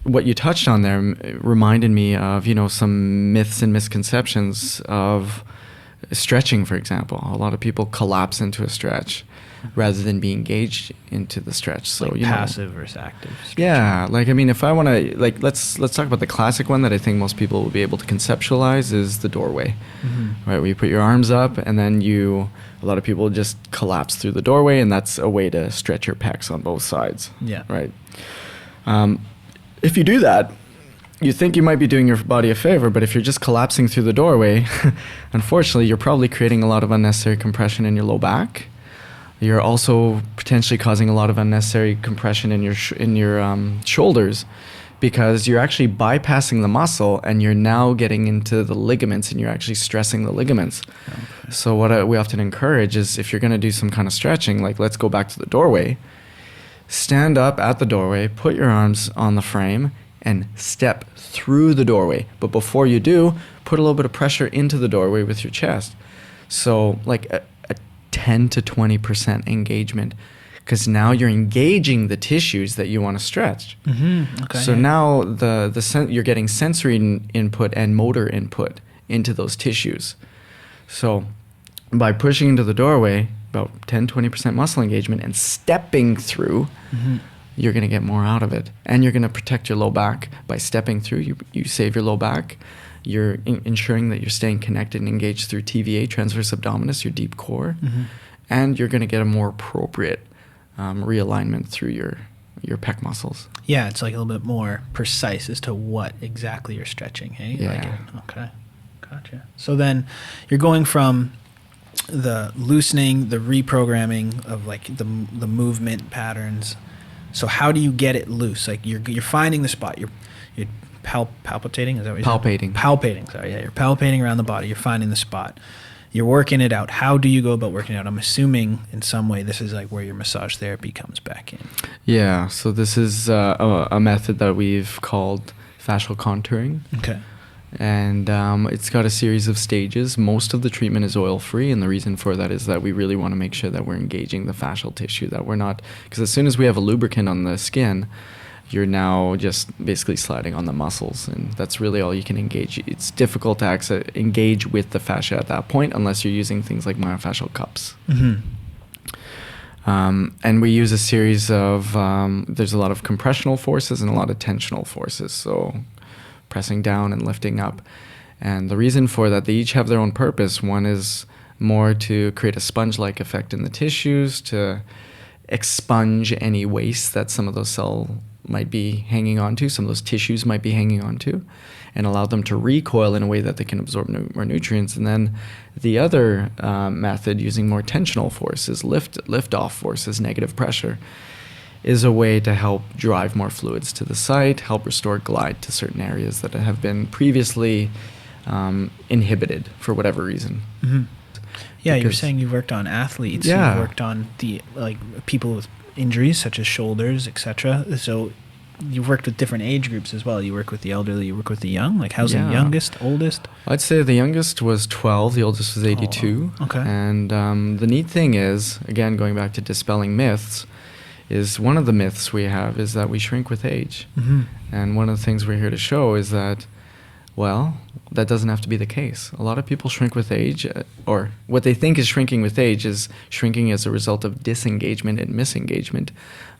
what you touched on there reminded me of, some myths and misconceptions of stretching, for example. A lot of people collapse into a stretch rather than be engaged into the stretch. So passive versus active stretching. Yeah, if I want to let's talk about the classic one that I think most people will be able to conceptualize is the doorway. Right, where you put your arms up and then a lot of people just collapse through the doorway, and that's a way to stretch your pecs on both sides. Yeah. Right. If you do that, you think you might be doing your body a favor, but if you're just collapsing through the doorway, unfortunately, you're probably creating a lot of unnecessary compression in your low back. You're also potentially causing a lot of unnecessary compression in your shoulders, because you're actually bypassing the muscle and you're now getting into the ligaments and you're actually stressing the ligaments. Okay. So what we often encourage is, if you're going to do some kind of stretching, let's go back to the doorway, stand up at the doorway, put your arms on the frame and step through the doorway. But before you do, put a little bit of pressure into the doorway with your chest. So a 10 to 20% engagement, because now you're engaging the tissues that you want to stretch. Okay. So now you're getting sensory input and motor input into those tissues. So by pushing into the doorway, about 10-20% muscle engagement, and stepping through, you're going to get more out of it, and you're going to protect your low back by stepping through. You save your low back. You're ensuring that you're staying connected and engaged through TVA, transverse abdominis, your deep core, and you're going to get a more appropriate realignment through your pec muscles. Yeah, it's a little bit more precise as to what exactly you're stretching, hey? Yeah. Okay, gotcha. So then you're going from the loosening, the reprogramming of the movement patterns. So how do you get it loose? You're finding the spot. You're palpitating. Is that what you said? Palpating. Sorry, yeah. You're palpating around the body. You're finding the spot. You're working it out. How do you go about working it out? I'm assuming in some way this is where your massage therapy comes back in. Yeah. So this is a method that we've called fascial contouring. Okay. And it's got a series of stages. Most of the treatment is oil-free, and the reason for that is that we really want to make sure that we're engaging the fascial tissue, that we're not, because as soon as we have a lubricant on the skin, you're now just basically sliding on the muscles, and that's really all you can engage. It's difficult to engage with the fascia at that point unless you're using things like myofascial cups. And we use a series of, there's a lot of compressional forces and a lot of tensional forces, so pressing down and lifting up. And the reason for that, they each have their own purpose. One is more to create a sponge-like effect in the tissues, to expunge any waste that some of those cells might be hanging on to, some of those tissues might be hanging on to, and allow them to recoil in a way that they can absorb more nutrients. And then the other method, using more tensional forces, lift-off forces, negative pressure, is a way to help drive more fluids to the site, help restore glide to certain areas that have been previously inhibited for whatever reason. Mm-hmm. Yeah, you were Because- saying you worked on athletes. Yeah. You worked on the people with injuries such as shoulders, etc. So you've worked with different age groups as well. You work with the elderly, you work with the young. Like, how's the Yeah. youngest, oldest? I'd say the youngest was 12, the oldest was 82. Oh, okay. And the neat thing is, again, going back to dispelling myths, is one of the myths we have is that we shrink with age. Mm-hmm. And one of the things we're here to show is that, well, that doesn't have to be the case. A lot of people shrink with age, or what they think is shrinking with age is shrinking as a result of disengagement and misengagement,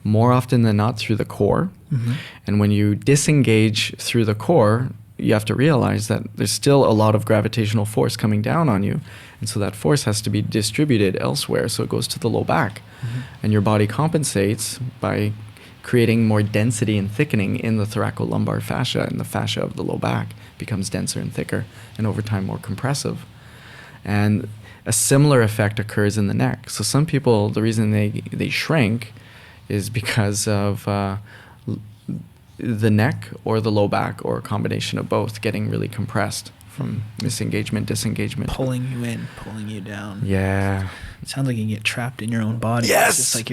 more often than not through the core. Mm-hmm. And when you disengage through the core, you have to realize that there's still a lot of gravitational force coming down on you. And so that force has to be distributed elsewhere, so it goes to the low back. Mm-hmm. And your body compensates by creating more density and thickening in the thoracolumbar fascia, and the fascia of the low back becomes denser and thicker, and over time more compressive. And a similar effect occurs in the neck. So some people, the reason they shrink is because of the neck or the low back, or a combination of both, getting really compressed from misengagement, disengagement. Pulling you in, pulling you down. Yeah. It sounds like you get trapped in your own body. Yes! It's like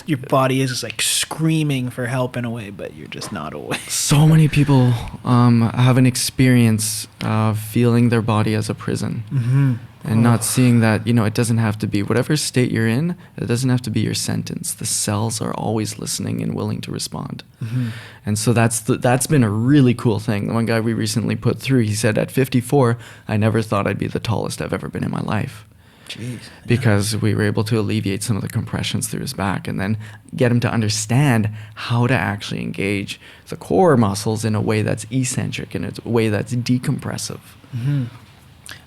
your body is just like screaming for help in a way, but you're just not awake. So many people have an experience of feeling their body as a prison. Mm-hmm. And not seeing that, it doesn't have to be whatever state you're in, it doesn't have to be your sentence. The cells are always listening and willing to respond. Mm-hmm. And so that's been a really cool thing. The one guy we recently put through, he said, at 54, I never thought I'd be the tallest I've ever been in my life. Jeez. Because we were able to alleviate some of the compressions through his back, and then get him to understand how to actually engage the core muscles in a way that's eccentric, in a way that's decompressive. Mm-hmm.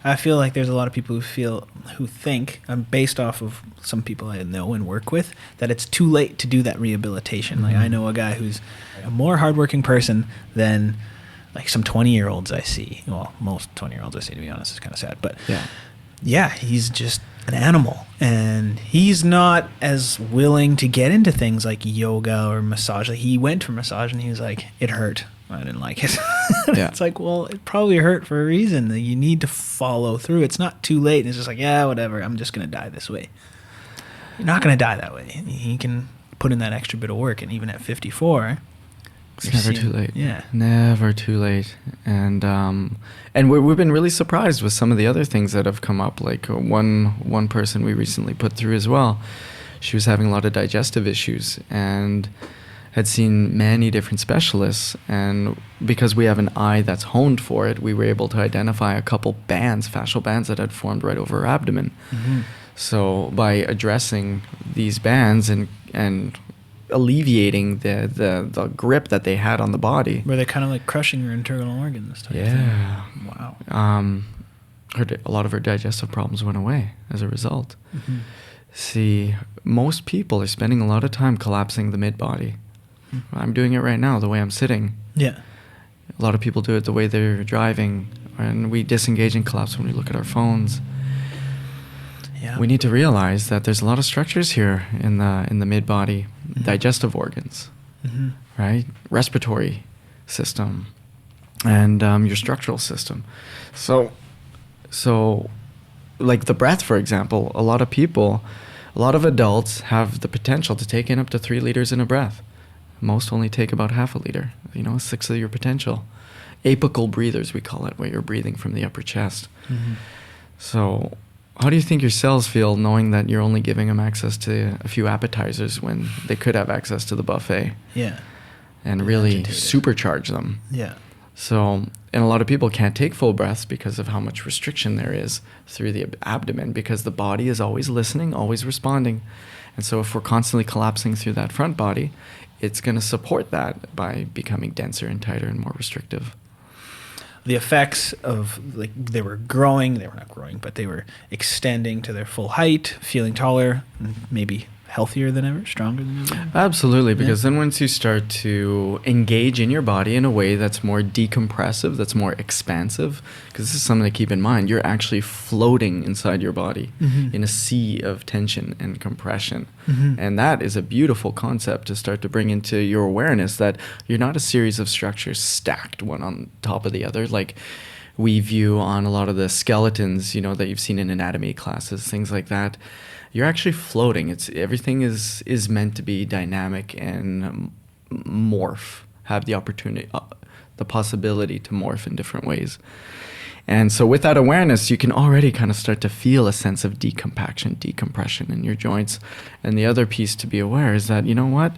I feel like there's a lot of people who think, based off of some people I know and work with, that it's too late to do that rehabilitation. Like, I know a guy who's a more hardworking person than like some 20-year-olds I see. Well, most 20-year-olds I see, to be honest. It's kind of sad, but yeah, he's just an animal, and he's not as willing to get into things like yoga or massage. Like, he went for massage and he was like, it hurt. I didn't like it. Yeah. It's like, well, it probably hurt for a reason. You need to follow through. It's not too late. And it's just like, yeah, whatever. I'm just going to die this way. You're not going to die that way. He can put in that extra bit of work. And even at 54, it's never too late. Yeah. Never too late. And we've been really surprised with some of the other things that have come up. Like one person we recently put through as well, she was having a lot of digestive issues and had seen many different specialists, and because we have an eye that's honed for it, we were able to identify a couple bands, fascial bands, that had formed right over her abdomen. Mm-hmm. So by addressing these bands and alleviating the grip that they had on the body, Where they're kind of like crushing your internal organs. Type yeah, thing. Wow. a lot of her digestive problems went away as a result. Mm-hmm. See, most people are spending a lot of time collapsing the mid-body. I'm doing it right now, the way I'm sitting. Yeah. A lot of people do it the way they're driving, and we disengage and collapse when we look at our phones. Yeah. We need to realize that there's a lot of structures here in the mid-body, digestive organs, Mm-hmm. right? Respiratory system, and your structural system. So, like the breath, for example, a lot of adults have the potential to take in up to 3 liters in a breath. Most only take about half a liter, 1/6 of your potential. Apical breathers, we call it, where you're breathing from the upper chest. Mm-hmm. So how do you think your cells feel knowing that you're only giving them access to a few appetizers when they could have access to the buffet? Yeah. And really Agitated. supercharge them. Yeah. So, and a lot of people can't take full breaths because of how much restriction there is through the abdomen, because the body is always listening, always responding. And so if we're constantly collapsing through that front body, it's going to support that by becoming denser and tighter and more restrictive. The effects of, like, they were not growing, but they were extending to their full height, feeling taller, and maybe healthier than ever, stronger than ever? Absolutely, because then once you start to engage in your body in a way that's more decompressive, that's more expansive, because this is something to keep in mind, you're actually floating inside your body in a sea of tension and compression. And that is a beautiful concept to start to bring into your awareness, that you're not a series of structures stacked one on top of the other, like we view on a lot of the skeletons, you know, that you've seen in anatomy classes, things like that. You're actually floating. Everything is meant to be dynamic and morph, have the opportunity, the possibility to morph in different ways. And so with that awareness, you can already kind of start to feel a sense of decompaction, decompression in your joints. And the other piece to be aware is that, you know what?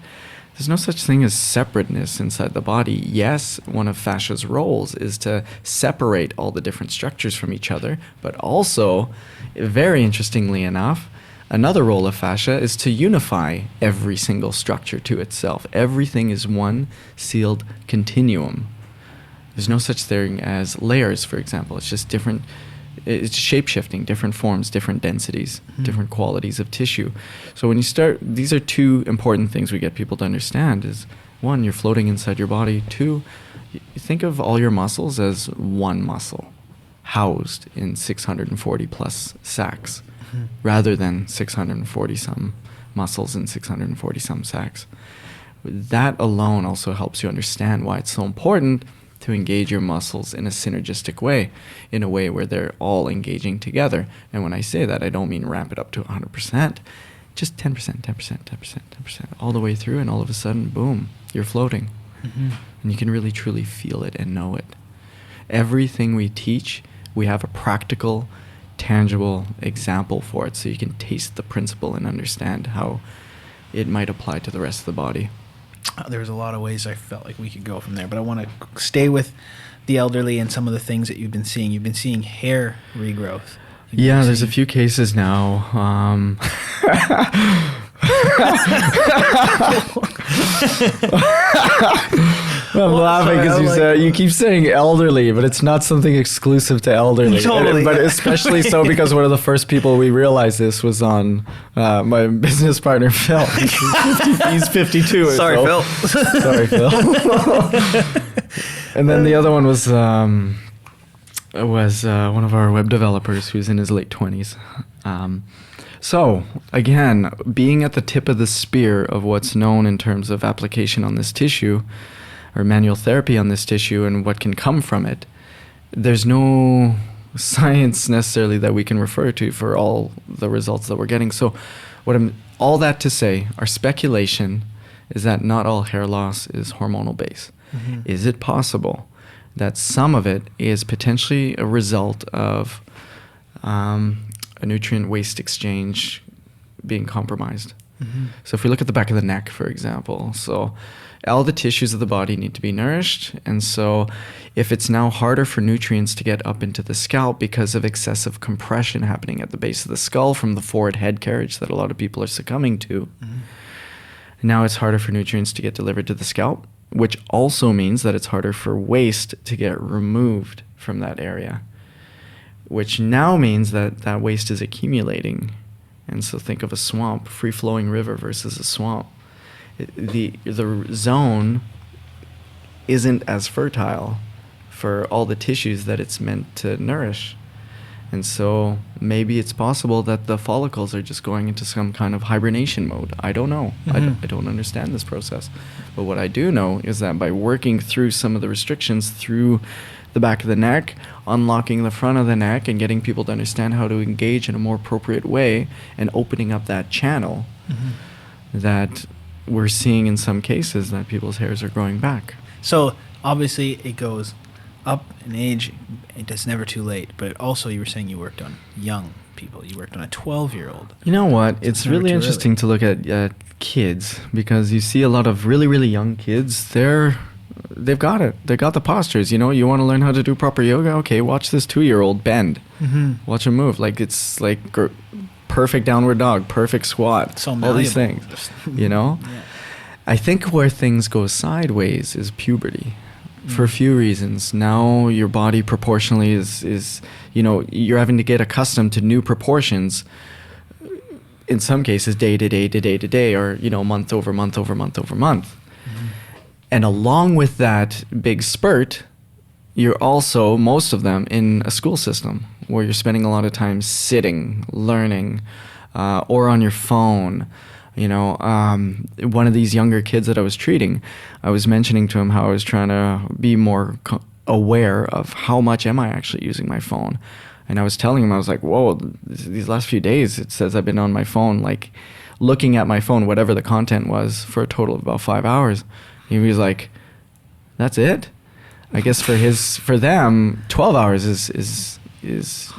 There's no such thing as separateness inside the body. Yes, one of fascia's roles is to separate all the different structures from each other, but also, very interestingly enough, another role of fascia is to unify every single structure to itself. Everything is one sealed continuum. There's no such thing as layers, for example. It's just different, it's shape-shifting, different forms, different densities, different qualities of tissue. So when you start, these are two important things we get people to understand is, one, you're floating inside your body. Two, you think of all your muscles as one muscle housed in 640 plus sacs. Rather than 640 some muscles and 640 some sacs. That alone also helps you understand why it's so important to engage your muscles in a synergistic way, in a way where they're all engaging together. And when I say that, I don't mean ramp it up to 100%, just 10%, 10%, 10%, 10%, all the way through, and all of a sudden, boom, you're floating. And you can really truly feel it and know it. Everything we teach, we have a practical, tangible example for it, so you can taste the principle and understand how it might apply to the rest of the body. There's a lot of ways I felt like we could go from there, but I want to stay with the elderly and some of the things that you've been seeing. You've been seeing hair regrowth. Yeah, there's a few cases now. I'm laughing because you keep saying elderly, but it's not something exclusive to elderly. Totally. But especially so because one of the first people we realized this was on my business partner, Phil. He's 52. Sorry, Phil. Sorry, Phil. And then the other one was one of our web developers who's in his late 20s. So, again, being at the tip of the spear of what's known in terms of application on this tissue, or manual therapy on this tissue and what can come from it, there's no science necessarily that we can refer to for all the results that we're getting. So, all that to say, our speculation is that not all hair loss is hormonal based. Is it possible that some of it is potentially a result of a nutrient waste exchange being compromised? So if we look at the back of the neck, for example, so all the tissues of the body need to be nourished, and so if it's now harder for nutrients to get up into the scalp because of excessive compression happening at the base of the skull from the forward head carriage that a lot of people are succumbing to, now it's harder for nutrients to get delivered to the scalp, which also means that it's harder for waste to get removed from that area, which now means that that waste is accumulating. And so think of a swamp, free-flowing river versus a swamp. The zone isn't as fertile for all the tissues that it's meant to nourish. And so maybe it's possible that the follicles are just going into some kind of hibernation mode. I don't know. I don't understand this process. But what I do know is that by working through some of the restrictions through the back of the neck, unlocking the front of the neck, and getting people to understand how to engage in a more appropriate way and opening up that channel, that we're seeing in some cases that people's hairs are growing back. So obviously it goes up in age. It's never too late. But also you were saying you worked on young people. You worked on a 12-year-old. You know what? It's really interesting to look at kids, because you see a lot of really, really young kids. They've got it. They got the postures. You know, you want to learn how to do proper yoga? Okay, watch this 2-year-old bend. Watch him move. Like, it's like perfect downward dog, perfect squat, so all these things, you know? Yeah. I think where things go sideways is puberty, for a few reasons. Now your body proportionally is, you know, you're having to get accustomed to new proportions in some cases day to day to day to day, or month over month over month over month. And along with that big spurt, you're also, most of them, in a school system where you're spending a lot of time sitting, learning, or on your phone. One of these younger kids that I was treating, I was mentioning to him how I was trying to be more aware of how much am I actually using my phone. And I was telling him, I was like, whoa, these last few days, it says I've been on my phone, like looking at my phone, whatever the content was, for a total of about 5 hours. He was like, that's it? I guess for them, 12 hours is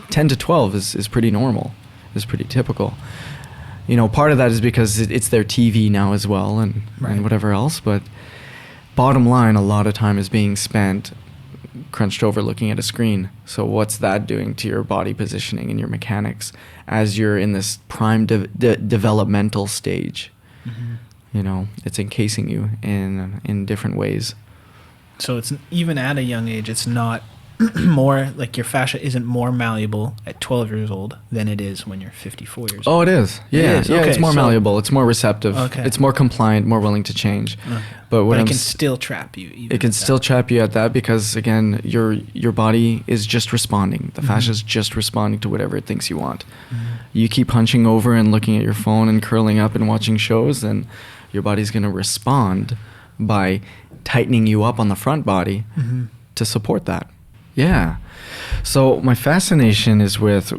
10 to 12 is pretty normal, is pretty typical. Part of that is because it's their TV now as well, and whatever else. But bottom line, a lot of time is being spent crunched over looking at a screen. So what's that doing to your body positioning and your mechanics as you're in this prime developmental stage? It's encasing you in different ways. So it's even at a young age, it's not more like your fascia isn't more malleable at 12 years old than it is when you're 54 years old. Oh, it is. Yeah, it is. Yeah. Okay, it's more malleable. It's more receptive. Okay. It's more compliant, more willing to change. Okay. But it can still trap you. Even it can still trap you at that because, again, your body is just responding. The fascia is just responding to whatever it thinks you want. You keep hunching over and looking at your phone and curling up and watching shows, then your body's going to respond by tightening you up on the front body to support that. Yeah. So my fascination is with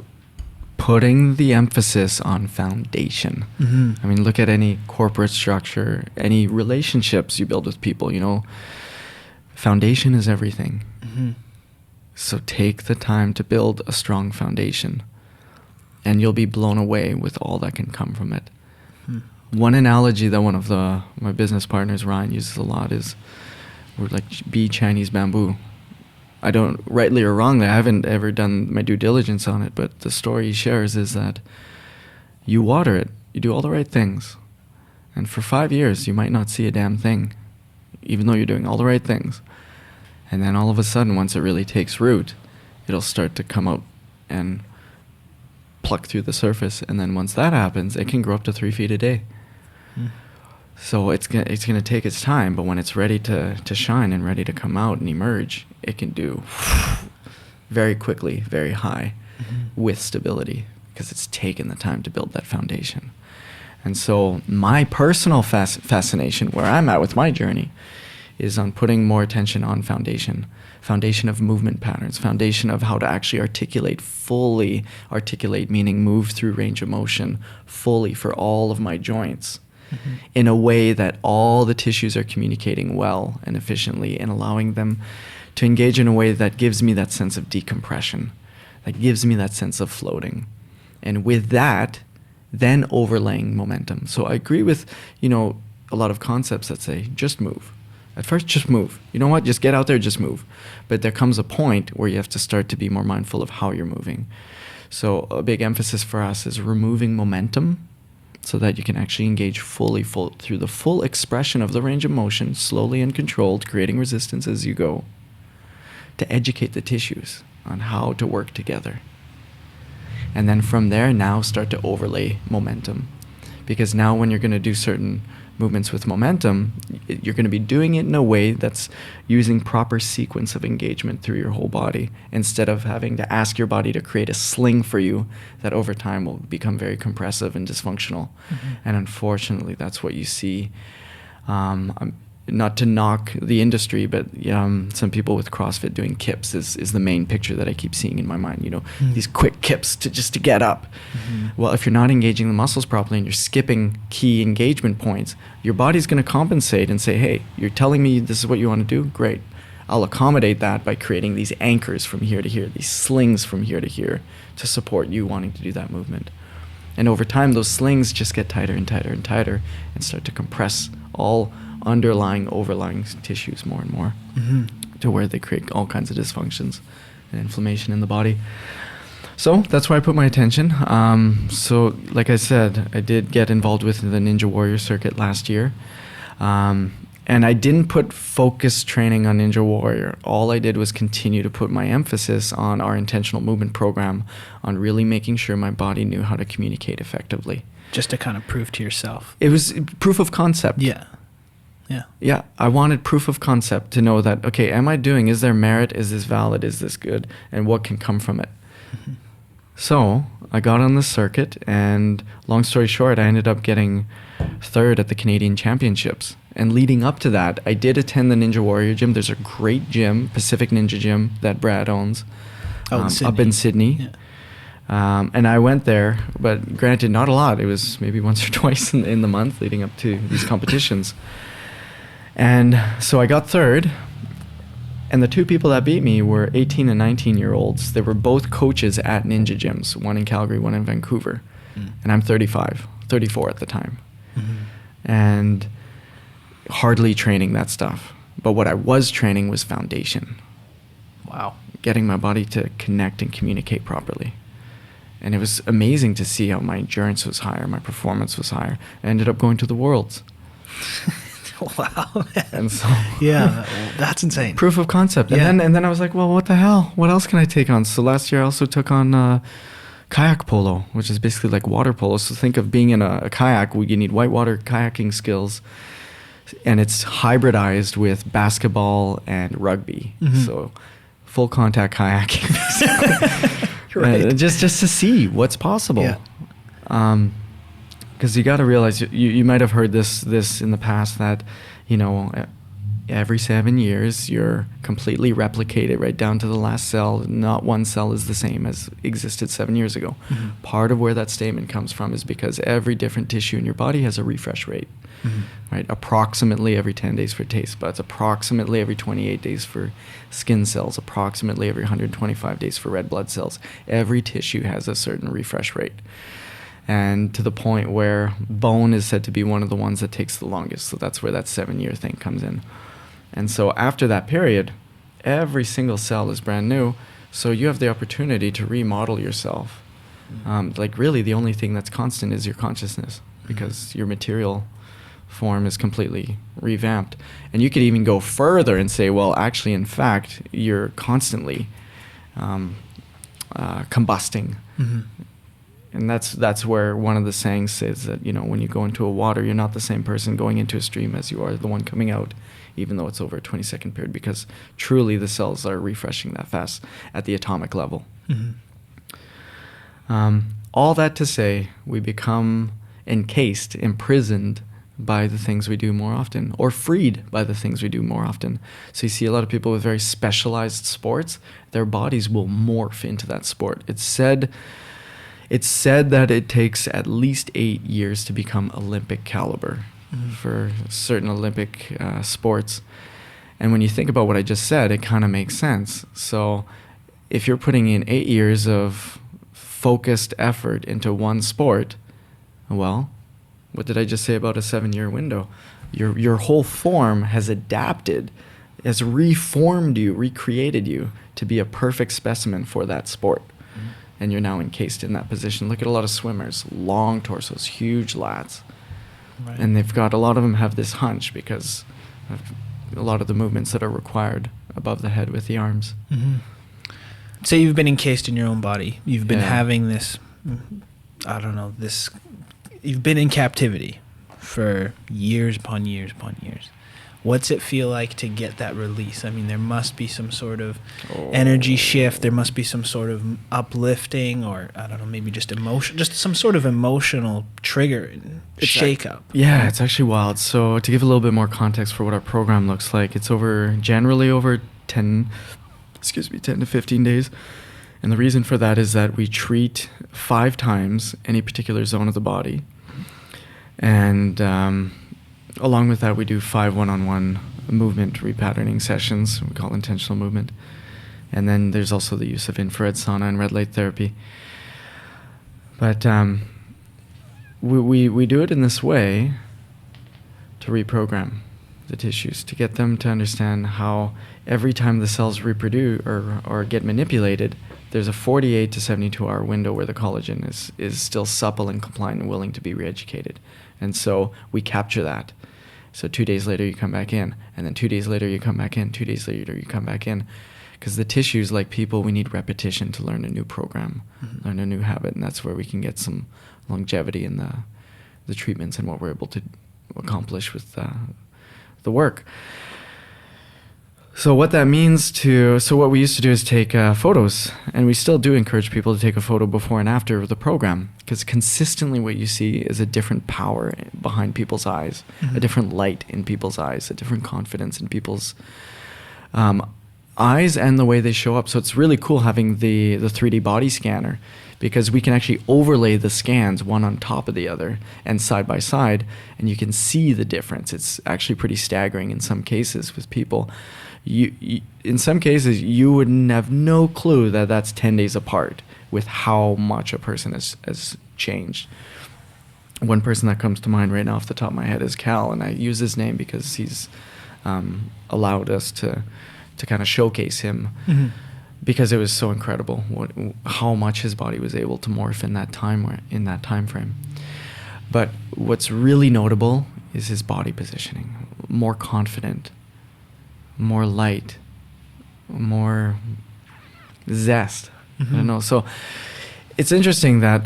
putting the emphasis on foundation. I mean, look at any corporate structure, any relationships you build with people, foundation is everything. So take the time to build a strong foundation, and you'll be blown away with all that can come from it. One analogy that one of my business partners, Ryan, uses a lot is we're like be Chinese bamboo. I don't, rightly or wrongly, I haven't ever done my due diligence on it, but the story he shares is that you water it, you do all the right things, and for 5 years you might not see a damn thing, even though you're doing all the right things. And then all of a sudden, once it really takes root, it'll start to come out and pluck through the surface, and then once that happens, it can grow up to 3 feet a day. So it's gonna take its time, but when it's ready to shine and ready to come out and emerge, it can do very quickly, very high, with stability, because it's taken the time to build that foundation. And so my personal fascination, where I'm at with my journey, is on putting more attention on foundation of movement patterns, foundation of how to actually fully articulate, meaning move through range of motion fully for all of my joints. In a way that all the tissues are communicating well and efficiently, and allowing them to engage in a way that gives me that sense of decompression, that gives me that sense of floating. And with that, then overlaying momentum. So I agree with, a lot of concepts that say, just move. At first, just move. You know what? Just get out there, just move. But there comes a point where you have to start to be more mindful of how you're moving. So a big emphasis for us is removing momentum, so that you can actually engage fully through the full expression of the range of motion, slowly and controlled, creating resistance as you go, to educate the tissues on how to work together. And then from there, now start to overlay momentum. Because now when you're going to do certain movements with momentum, you're going to be doing it in a way that's using proper sequence of engagement through your whole body, instead of having to ask your body to create a sling for you that over time will become very compressive and dysfunctional. And unfortunately, that's what you see. Not to knock the industry, but some people with CrossFit doing kips is the main picture that I keep seeing in my mind. These quick kips to get up. Well, if you're not engaging the muscles properly and you're skipping key engagement points, your body's going to compensate and say, hey, you're telling me this is what you want to do? Great. I'll accommodate that by creating these anchors from here to here, these slings from here to here, to support you wanting to do that movement. And over time, those slings just get tighter and tighter and tighter and start to compress all overlying tissues more and more, to where they create all kinds of dysfunctions and inflammation in the body. So that's where I put my attention. So like I said, I did get involved with the Ninja Warrior circuit last year. And I didn't put focus training on Ninja Warrior. All I did was continue to put my emphasis on our intentional movement program, on really making sure my body knew how to communicate effectively. Just to kind of prove to yourself. It was proof of concept. Yeah. Yeah, I wanted proof of concept to know that, okay, is there merit? Is this valid? Is this good? And what can come from it? Mm-hmm. So I got on the circuit, and long story short, I ended up getting third at the Canadian Championships. And leading up to that, I did attend the Ninja Warrior gym. There's a great gym, Pacific Ninja Gym, that Brad owns up in Sydney. Yeah. And I went there, but granted, not a lot. It was maybe once or twice in the month leading up to these competitions. And so I got third, and the two people that beat me were 18 and 19-year-olds. They were both coaches at ninja gyms, one in Calgary, one in Vancouver. And I'm 34 at the time. Mm-hmm. And hardly training that stuff. But what I was training was foundation. Wow. Getting my body to connect and communicate properly. And it was amazing to see how my endurance was higher, my performance was higher. I ended up going to the Worlds. Wow. And so yeah, that's insane. Proof of concept. Yeah. And then I was like, well, what the hell? What else can I take on? So last year I also took on kayak polo, which is basically like water polo. So think of being in a kayak where you need whitewater kayaking skills, and it's hybridized with basketball and rugby. Mm-hmm. So full contact kayaking. Right. Just to see what's possible. Yeah. Because you got to realize, you might have heard this in the past, that, every 7 years you're completely replicated right down to the last cell. Not one cell is the same as existed 7 years ago. Mm-hmm. Part of where that statement comes from is because every different tissue in your body has a refresh rate, right? Approximately every 10 days for taste buds, approximately every 28 days for skin cells, approximately every 125 days for red blood cells. Every tissue has a certain refresh rate. And to the point where bone is said to be one of the ones that takes the longest. So that's where that 7-year thing comes in. And so after that period, every single cell is brand new. So you have the opportunity to remodel yourself. Like really the only thing that's constant is your consciousness, because your material form is completely revamped. And you could even go further and say, well, actually, in fact, you're constantly combusting. Mm-hmm. And that's where one of the sayings says that, when you go into a water, you're not the same person going into a stream as you are the one coming out, even though it's over a 20-second period, because truly the cells are refreshing that fast at the atomic level. Mm-hmm. All that to say, we become encased, imprisoned by the things we do more often, or freed by the things we do more often. So you see a lot of people with very specialized sports, their bodies will morph into that sport. It's said that it takes at least 8 years to become Olympic caliber for certain Olympic sports. And when you think about what I just said, it kind of makes sense. So if you're putting in 8 years of focused effort into one sport, well, what did I just say about a 7-year window? Your whole form has adapted, has reformed you, recreated you to be a perfect specimen for that sport. And you're now encased in that position. Look at a lot of swimmers, long torsos, huge lats. Right. And a lot of them have this hunch because of a lot of the movements that are required above the head with the arms. Mm-hmm. Say you've been encased in your own body. You've been having this, you've been in captivity for years upon years upon years. What's it feel like to get that release? I mean, there must be some sort of energy shift. There must be some sort of uplifting, or maybe just emotion, just some sort of emotional trigger and shake-up. Yeah, it's actually wild. So to give a little bit more context for what our program looks like, it's generally over 10 to 15 days. And the reason for that is that we treat 5 times any particular zone of the body. And along with that, we do 5 one-on-one movement repatterning sessions, we call intentional movement. And then there's also the use of infrared sauna and red light therapy. But we do it in this way to reprogram the tissues, to get them to understand how every time the cells reproduce or get manipulated, there's a 48 to 72 hour window where the collagen is still supple and compliant and willing to be re-educated. And so we capture that. So 2 days later you come back in, and then 2 days later you come back in, 2 days later you come back in. Because the tissues, like people, we need repetition to learn a new program, learn a new habit, and that's where we can get some longevity in the treatments and what we're able to accomplish with the work. So what that means so what we used to do is take photos, and we still do encourage people to take a photo before and after of the program, because consistently what you see is a different power behind people's eyes, a different light in people's eyes, a different confidence in people's eyes and the way they show up. So it's really cool having the 3D body scanner, because we can actually overlay the scans one on top of the other and side by side, and you can see the difference. It's actually pretty staggering in some cases with people. In some cases, you would have no clue that that's 10 days apart with how much a person has changed. One person that comes to mind right now off the top of my head is Cal, and I use his name because he's allowed us to kind of showcase him, because it was so incredible how much his body was able to morph in that time frame. But what's really notable is his body positioning, more confident, more light, more zest. I don't know. So it's interesting that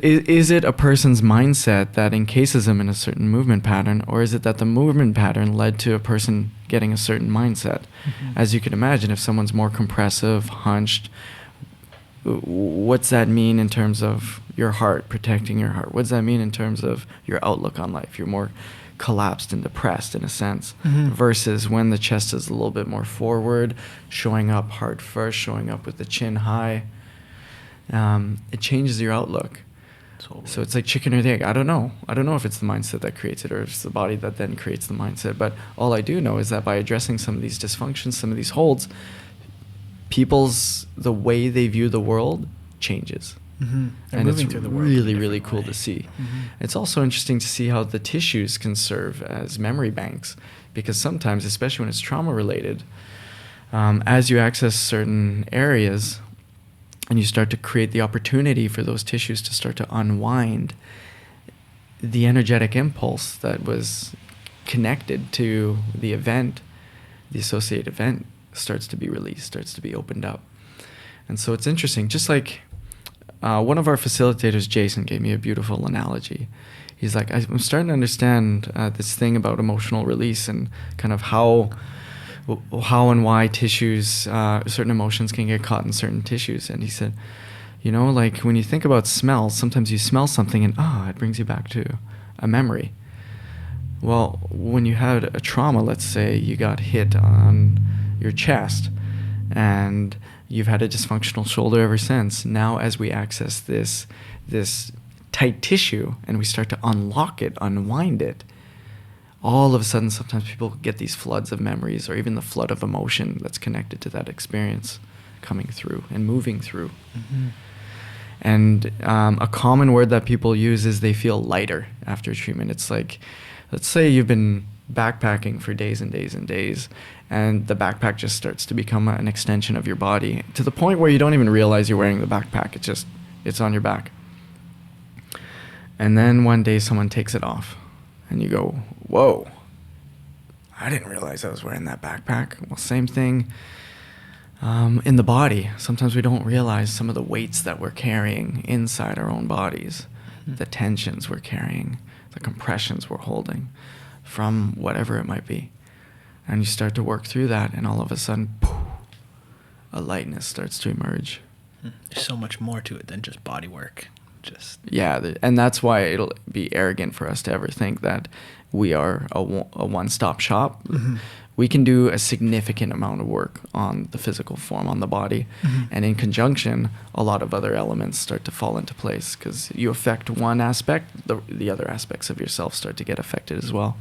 is it a person's mindset that encases them in a certain movement pattern, or is it that the movement pattern led to a person getting a certain mindset? As you can imagine, if someone's more compressive, hunched, what's that mean in terms of your heart, protecting your heart? What's that mean in terms of your outlook on life? You're more collapsed and depressed in a sense, versus when the chest is a little bit more forward, showing up heart first, showing up with the chin high. It changes your outlook. Totally. So it's like chicken or the egg. I don't know if it's the mindset that creates it, or if it's the body that then creates the mindset. But all I do know is that by addressing some of these dysfunctions, some of these holds, the way they view the world changes. And it's really cool to see. It's also interesting to see how the tissues can serve as memory banks, because sometimes, especially when it's trauma related, as you access certain areas and you start to create the opportunity for those tissues to start to unwind, the energetic impulse that was connected to the event, the associated event, starts to be released, starts to be opened up. And so it's interesting, just like one of our facilitators, Jason, gave me a beautiful analogy. He's like, I'm starting to understand this thing about emotional release and kind of how and why tissues, certain emotions can get caught in certain tissues. And he said, like when you think about smell, sometimes you smell something and it brings you back to a memory. Well, when you had a trauma, let's say you got hit on your chest and you've had a dysfunctional shoulder ever since. Now, as we access this tight tissue and we start to unlock it, unwind it, all of a sudden, sometimes people get these floods of memories, or even the flood of emotion that's connected to that experience coming through and moving through. And a common word that people use is they feel lighter after treatment. It's like, let's say you've been backpacking for days and days and days, and the backpack just starts to become an extension of your body to the point where you don't even realize you're wearing the backpack. It's on your back. And then one day someone takes it off and you go, whoa, I didn't realize I was wearing that backpack. Well, same thing in the body. Sometimes we don't realize some of the weights that we're carrying inside our own bodies, the tensions we're carrying, the compressions we're holding from whatever it might be. And you start to work through that, and all of a sudden, poof, a lightness starts to emerge. There's so much more to it than just body work. And that's why it'll be arrogant for us to ever think that we are a one-stop shop. We can do a significant amount of work on the physical form, on the body, and in conjunction, a lot of other elements start to fall into place, because you affect one aspect, the other aspects of yourself start to get affected as well.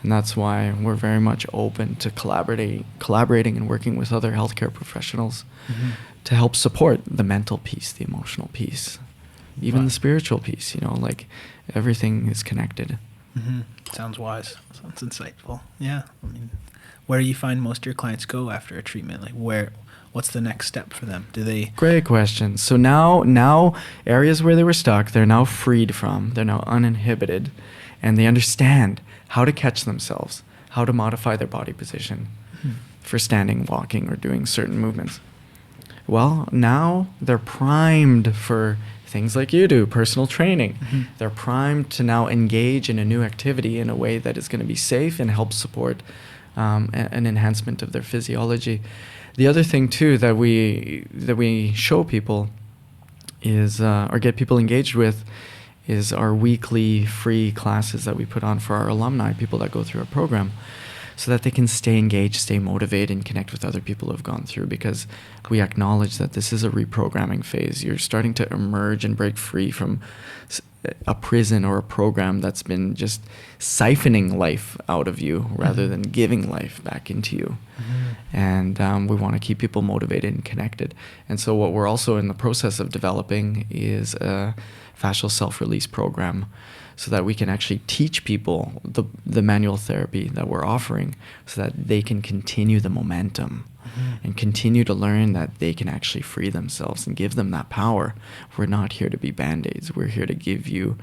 And that's why we're very much open to collaborating and working with other healthcare professionals to help support the mental piece, the emotional piece, even the spiritual piece. Like everything is connected. Sounds wise. Sounds insightful. Yeah. where do you find most of your clients go after a treatment? Like what's the next step for them? Do they? Great question. So now areas where they were stuck, they're now freed from, they're now uninhibited, and they understand how to catch themselves, how to modify their body position for standing, walking, or doing certain movements. Well, now they're primed for things like you do, personal training. They're primed to now engage in a new activity in a way that is going to be safe and help support an enhancement of their physiology. The other thing too that we show people is, or get people engaged with, is our weekly free classes that we put on for our alumni, people that go through our program, so that they can stay engaged, stay motivated, and connect with other people who have gone through, because we acknowledge that this is a reprogramming phase. You're starting to emerge and break free from a prison or a program that's been just siphoning life out of you rather than giving life back into you. And we want to keep people motivated and connected. And so what we're also in the process of developing is a fascial self-release program, so that we can actually teach people the manual therapy that we're offering, so that they can continue the momentum and continue to learn that they can actually free themselves and give them that power. We're not here to be Band-Aids. We're here to give you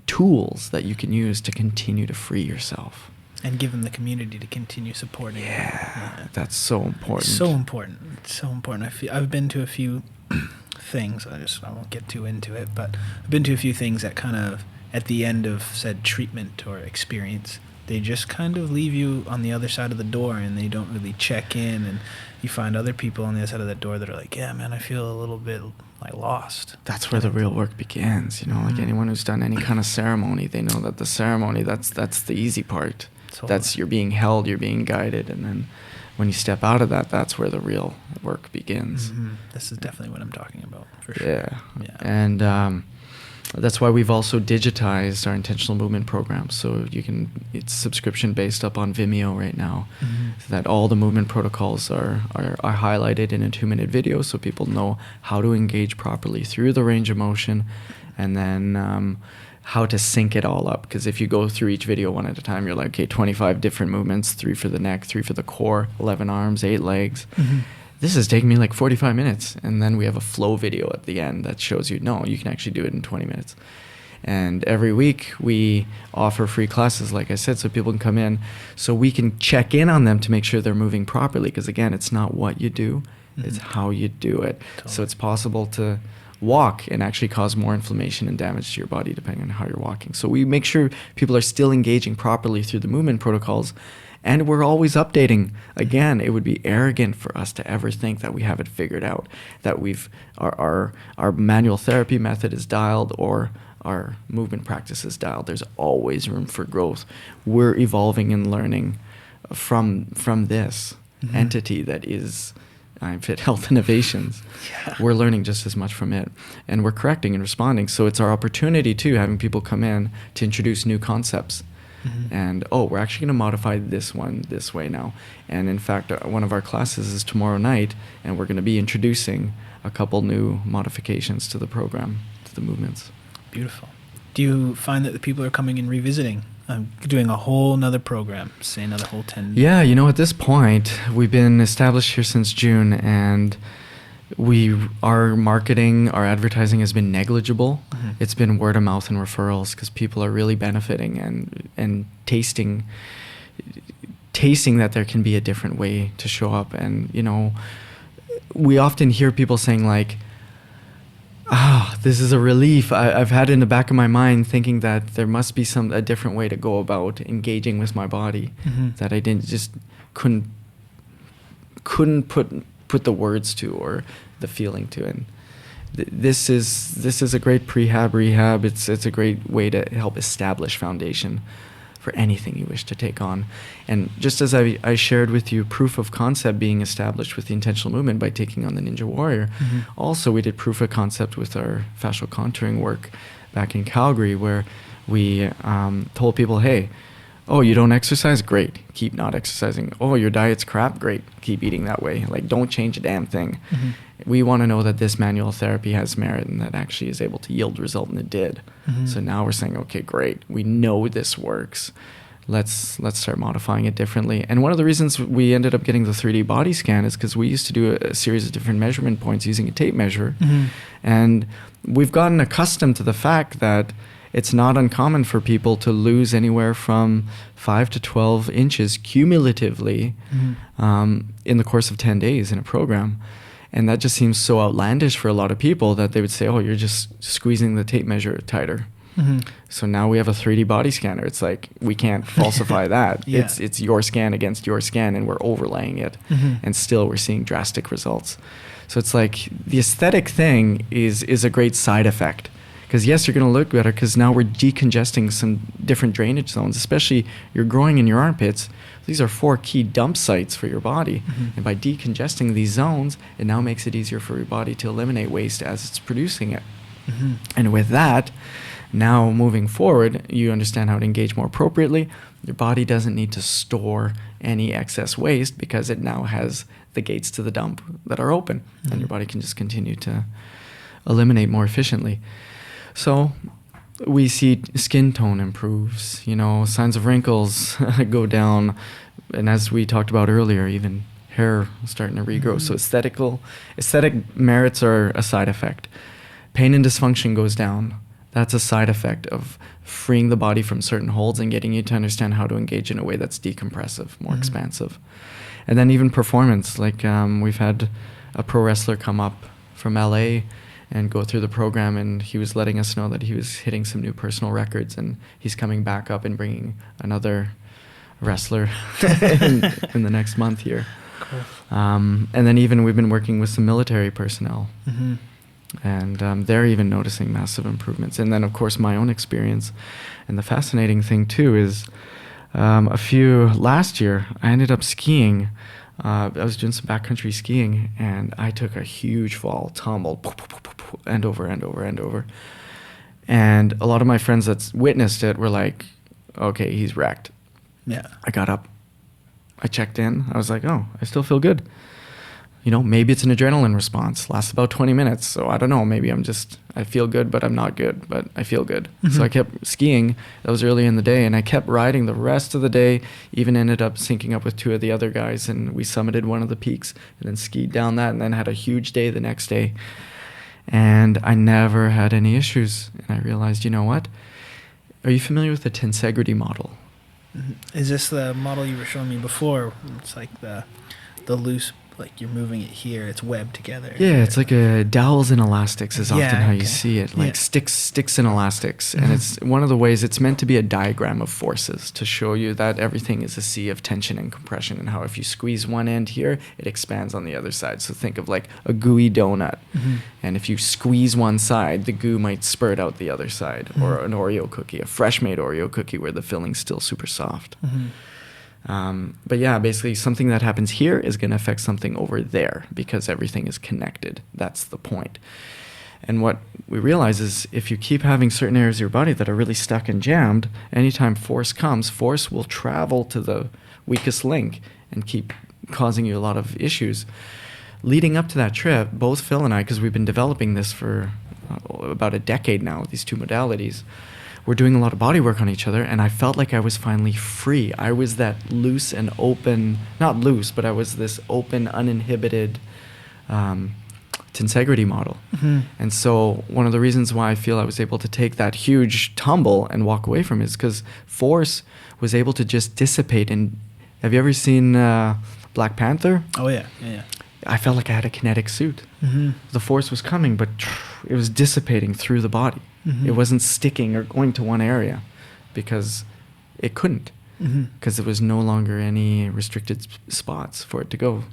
tools that you can use to continue to free yourself. And give them the community to continue supporting. Yeah, that's so important. So important. It's so important. I've been to a few things. I won't get too into it, but I've been to a few things that kind of, at the end of said treatment or experience, they just kind of leave you on the other side of the door, and they don't really check in, and you find other people on the other side of the door that are like, yeah, man, I feel a little bit like lost. That's where the real work begins, you know, like anyone who's done any kind of ceremony, they know that the ceremony, that's the easy part. Totally. That's, you're being held, you're being guided, and then when you step out of that, that's where the real work begins. This is definitely what I'm talking about, for sure. Yeah. And that's why we've also digitized our intentional movement program. So it's subscription based up on Vimeo right now. So that all the movement protocols are highlighted in a 2-minute video, so people know how to engage properly through the range of motion, and then how to sync it all up. Because if you go through each video one at a time, you're like, okay, 25 different movements, 3 for the neck, 3 for the core, 11 arms, 8 legs. This is taking me like 45 minutes. And then we have a flow video at the end that shows you, no, you can actually do it in 20 minutes. And every week we offer free classes, like I said, so people can come in, so we can check in on them to make sure they're moving properly. Because again, it's not what you do, it's how you do it. Totally. So it's possible to walk and actually cause more inflammation and damage to your body depending on how you're walking. So we make sure people are still engaging properly through the movement protocols. And we're always updating. Again, it would be arrogant for us to ever think that we have it figured out, that our manual therapy method is dialed or our movement practice is dialed. There's always room for growth. We're evolving and learning from this entity that is Fit Health Innovations. We're learning just as much from it, and we're correcting and responding. So it's our opportunity too, having people come in to introduce new concepts. And we're actually going to modify this one this way now. And in fact, one of our classes is tomorrow night, and we're going to be introducing a couple new modifications to the program, to the movements. Beautiful. Do you find that the people are coming and revisiting, doing a whole nother program, say another whole 10? Yeah, at this point, we've been established here since June, and our marketing, our advertising has been negligible. It's been word of mouth and referrals, because people are really benefiting and tasting that there can be a different way to show up. And we often hear people saying like, this is a relief. I've had it in the back of my mind thinking that there must be a different way to go about engaging with my body, that I couldn't put the words to or the feeling to. And this is a great rehab. It's a great way to help establish foundation for anything you wish to take on. And just as I shared with you proof of concept being established with the intentional movement by taking on the Ninja Warrior, also we did proof of concept with our fascial contouring work back in Calgary, where we told people, hey, you don't exercise? Great. Keep not exercising. Your diet's crap? Great. Keep eating that way. Like, don't change a damn thing. We want to know that this manual therapy has merit and that actually is able to yield result, and it did. So now we're saying, okay, great. We know this works. let's start modifying it differently. And one of the reasons we ended up getting the 3D body scan is because we used to do a series of different measurement points using a tape measure. And we've gotten accustomed to the fact that it's not uncommon for people to lose anywhere from 5 to 12 inches cumulatively in the course of 10 days in a program. And that just seems so outlandish for a lot of people that they would say, oh, you're just squeezing the tape measure tighter. So now we have a 3D body scanner. It's like, we can't falsify that. Yeah. It's your scan against your scan, and we're overlaying it. And still we're seeing drastic results. So it's like the aesthetic thing is a great side effect. Because yes, you're going to look better because now we're decongesting some different drainage zones, especially you're growing in your armpits. These are 4 key dump sites for your body. And by decongesting these zones, it now makes it easier for your body to eliminate waste as it's producing it. And with that, now moving forward, you understand how to engage more appropriately. Your body doesn't need to store any excess waste because it now has the gates to the dump that are open. And your body can just continue to eliminate more efficiently. So we see skin tone improves, signs of wrinkles go down. And as we talked about earlier, even hair starting to regrow. So aesthetic merits are a side effect. Pain and dysfunction goes down. That's a side effect of freeing the body from certain holds and getting you to understand how to engage in a way that's decompressive, more expansive. And then even performance, like we've had a pro wrestler come up from LA and go through the program, and he was letting us know that he was hitting some new personal records, and he's coming back up and bringing another wrestler in the next month here. Cool. And then even we've been working with some military personnel. And they're even noticing massive improvements. And then, of course, my own experience. And the fascinating thing, too, is last year, I ended up skiing. I was doing some backcountry skiing, and I took a huge fall, tumble, end over. And a lot of my friends that witnessed it were like, okay, he's wrecked. Yeah. I got up. I checked in. I was like, oh, I still feel good. Maybe it's an adrenaline response. Lasts about 20 minutes. So I don't know. Maybe I feel good, but I'm not good. But I feel good. So I kept skiing. That was early in the day. And I kept riding the rest of the day. Even ended up syncing up with 2 of the other guys. And we summited one of the peaks and then skied down that. And then had a huge day the next day. And I never had any issues. And I realized, you know what? Are you familiar with the tensegrity model? Is this the model you were showing me before? It's like the loose, like you're moving it here, it's webbed together. Yeah, it's like a dowels and elastics is often how you okay. see it, like sticks and elastics. And it's one of the ways it's meant to be a diagram of forces to show you that everything is a sea of tension and compression, and how if you squeeze one end here, it expands on the other side. So think of like a gooey donut. And if you squeeze one side, the goo might spurt out the other side. Or an Oreo cookie, a fresh made Oreo cookie where the filling's still super soft. But yeah, basically something that happens here is going to affect something over there because everything is connected. That's the point. And what we realize is if you keep having certain areas of your body that are really stuck and jammed, anytime force comes, force will travel to the weakest link and keep causing you a lot of issues. Leading up to that trip, both Phil and I, because we've been developing this for about a decade now, these 2 modalities, we're doing a lot of body work on each other, and I felt like I was finally free. I was that loose and open, not loose, but I was this open, uninhibited tensegrity model. And so one of the reasons why I feel I was able to take that huge tumble and walk away from it is because force was able to just dissipate. And have you ever seen Black Panther? Oh, yeah. I felt like I had a kinetic suit. The force was coming, but it was dissipating through the body. It wasn't sticking or going to one area because it couldn't, because there was no longer any restricted spots for it to go.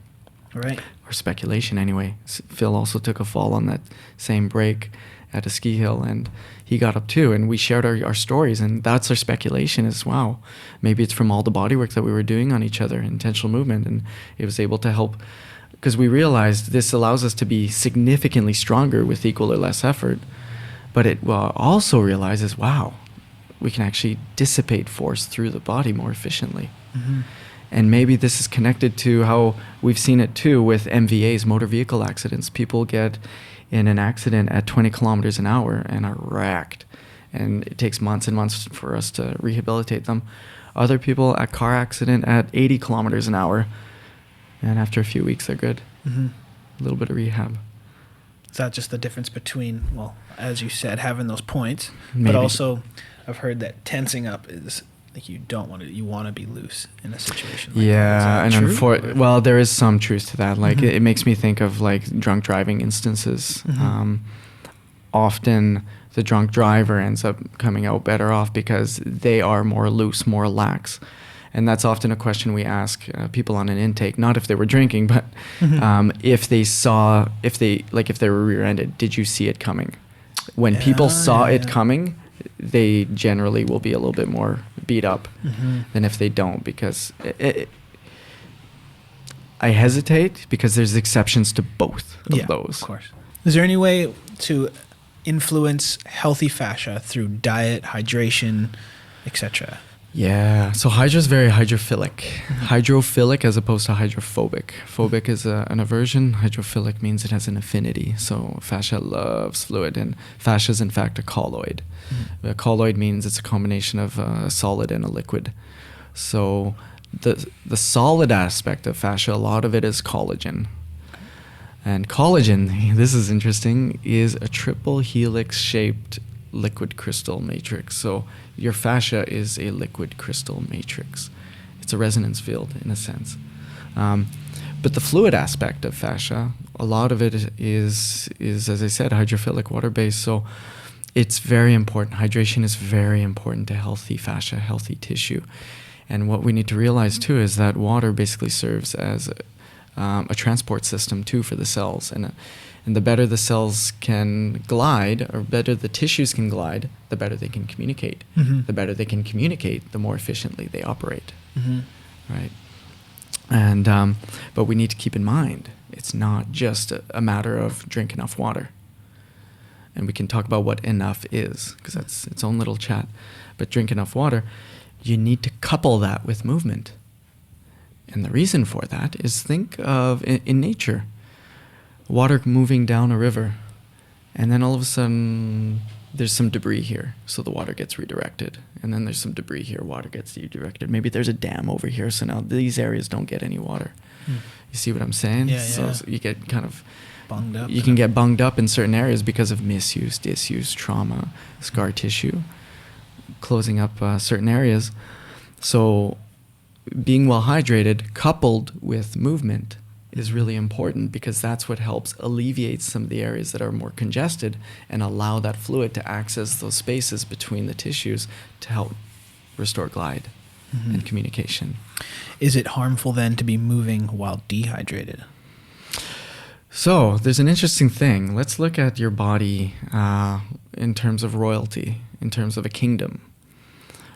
Right. Or speculation anyway. Phil also took a fall on that same break at a ski hill, and he got up too, and we shared our stories, and that's our speculation is, wow, maybe it's from all the body work that we were doing on each other, intentional movement, and it was able to help, because we realized this allows us to be significantly stronger with equal or less effort. But it also realizes, wow, we can actually dissipate force through the body more efficiently. And maybe this is connected to how we've seen it too with MVAs, motor vehicle accidents. People get in an accident at 20 kilometers an hour and are wrecked. and it takes months and months for us to rehabilitate them. Other people, a car accident at 80 kilometers an hour, and after a few weeks, they're good. Mm-hmm. A little bit of rehab. Is that just the difference between, well, as you said, having those points, Maybe. but also I've heard that tensing up is like you want to be loose in a situation like yeah, that. Is that and true? well, there is some truth to that. Like Mm-hmm. it makes me think of like drunk driving instances. Mm-hmm. Often the drunk driver ends up coming out better off because they are more loose, more lax. And that's often a question we ask people on an intake, not if they were drinking, but Mm-hmm. if they were rear-ended, did you see it coming? When people saw it coming, they generally will be a little bit more beat up than if they don't, because I hesitate because there's exceptions to both of those. Of course. Is there any way to influence healthy fascia through diet, hydration, etc.? Yeah, so hydra is very hydrophilic. Hydrophilic as opposed to hydrophobic. Phobic is an aversion. Hydrophilic means it has an affinity. So fascia loves fluid, and fascia is in fact a colloid. A colloid means it's a combination of a solid and a liquid. So the solid aspect of fascia, a lot of it is collagen. And collagen, this is interesting, is a triple helix shaped liquid crystal matrix. So your fascia is a liquid crystal matrix. It's a resonance field in a sense. But the fluid aspect of fascia, a lot of it is as I said, hydrophilic, water-based. So it's very important. Hydration is very important to healthy fascia, healthy tissue. And what we need to realize too is that water basically serves as a transport system too for the cells. And the better the cells can glide, or better the tissues can glide, the better they can communicate. Mm-hmm. The better they can communicate, the more efficiently they operate. Mm-hmm. Right? And but we need to keep in mind, it's not just a matter of drink enough water. And we can talk about what enough is, because that's its own little chat. But drink enough water, you need to couple that with movement. And the reason for that is, think of in nature, water moving down a river, and then all of a sudden there's some debris here, so the water gets redirected. And then there's some debris here, water gets redirected. Maybe there's a dam over here, so now these areas don't get any water. You see what I'm saying? Yeah, so, yeah. so you get kind of Bunged up. You can get bunged up in certain areas because of misuse, disuse, trauma, scar tissue, closing up certain areas. So being well hydrated coupled with movement is really important, because that's what helps alleviate some of the areas that are more congested and allow that fluid to access those spaces between the tissues to help restore glide and communication. Is it harmful then to be moving while dehydrated? So there's an interesting thing. Let's look at your body in terms of royalty, in terms of a kingdom.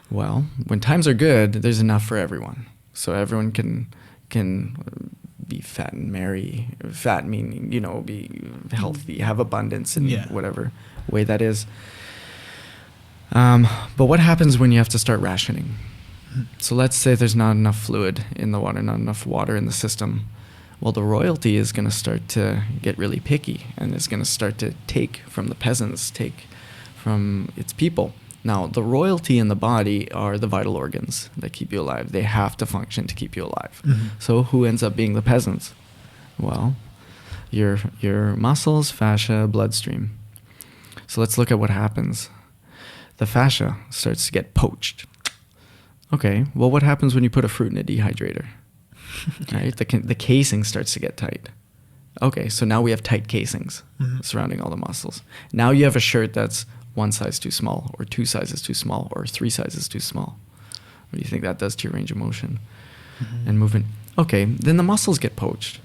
Well, when times are good, there's enough for everyone. So everyone can be fat and merry. Fat meaning, be healthy, have abundance in whatever way that is. But what happens when you have to start rationing? So let's say there's not enough fluid in the water, not enough water in the system. Well, the royalty is going to start to get really picky, and it's going to start to take from the peasants, take from its people. Now, the royalty in the body are the vital organs that keep you alive. They have to function to keep you alive. So who ends up being the peasants? Well, your muscles, fascia, bloodstream. So let's look at what happens. The fascia starts to get poached. Okay, well, what happens when you put a fruit in a dehydrator? Right, the casing starts to get tight. Okay, so now we have tight casings surrounding all the muscles. Now you have a shirt that's one size too small, or two sizes too small, or three sizes too small. What do you think that does to your range of motion and movement? Okay, then the muscles get poached.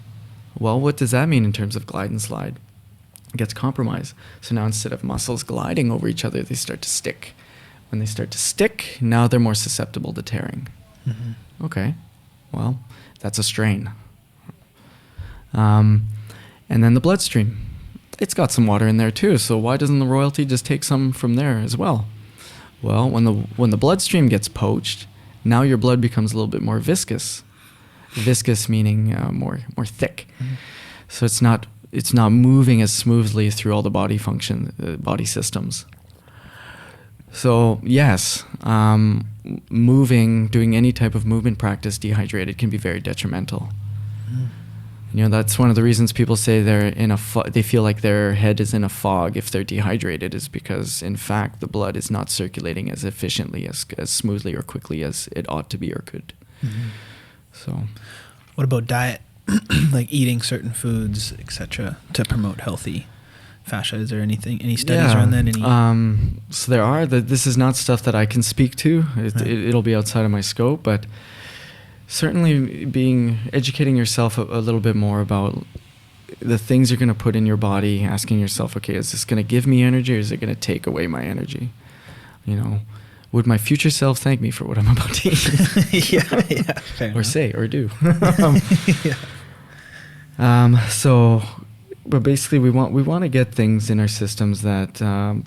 Well, what does that mean in terms of glide and slide? It gets compromised. So now instead of muscles gliding over each other, they start to stick. When they start to stick, now they're more susceptible to tearing. Okay, well, that's a strain. And then the bloodstream. It's got some water in there too, so why doesn't the royalty just take some from there as well? Well, when the bloodstream gets poached, now your blood becomes a little bit more viscous. Viscous meaning more thick. So it's not moving as smoothly through all the body systems. So yes, moving, doing any type of movement practice dehydrated can be very detrimental. You know, that's one of the reasons people say they're in they feel like their head is in a fog if they're dehydrated, is because in fact the blood is not circulating as efficiently, as smoothly or quickly as it ought to be or could. So, what about diet? Like eating certain foods, etc., to promote healthy fascia? Is there any studies around that? So there are. This is not stuff that I can speak to. It'll be outside of my scope, but certainly educating yourself a little bit more about the things you're going to put in your body, asking yourself, okay, is this going to give me energy or is it going to take away my energy? You know, would my future self thank me for what I'm about to eat? Yeah, fair or enough. say, or do. But basically we want to get things in our systems that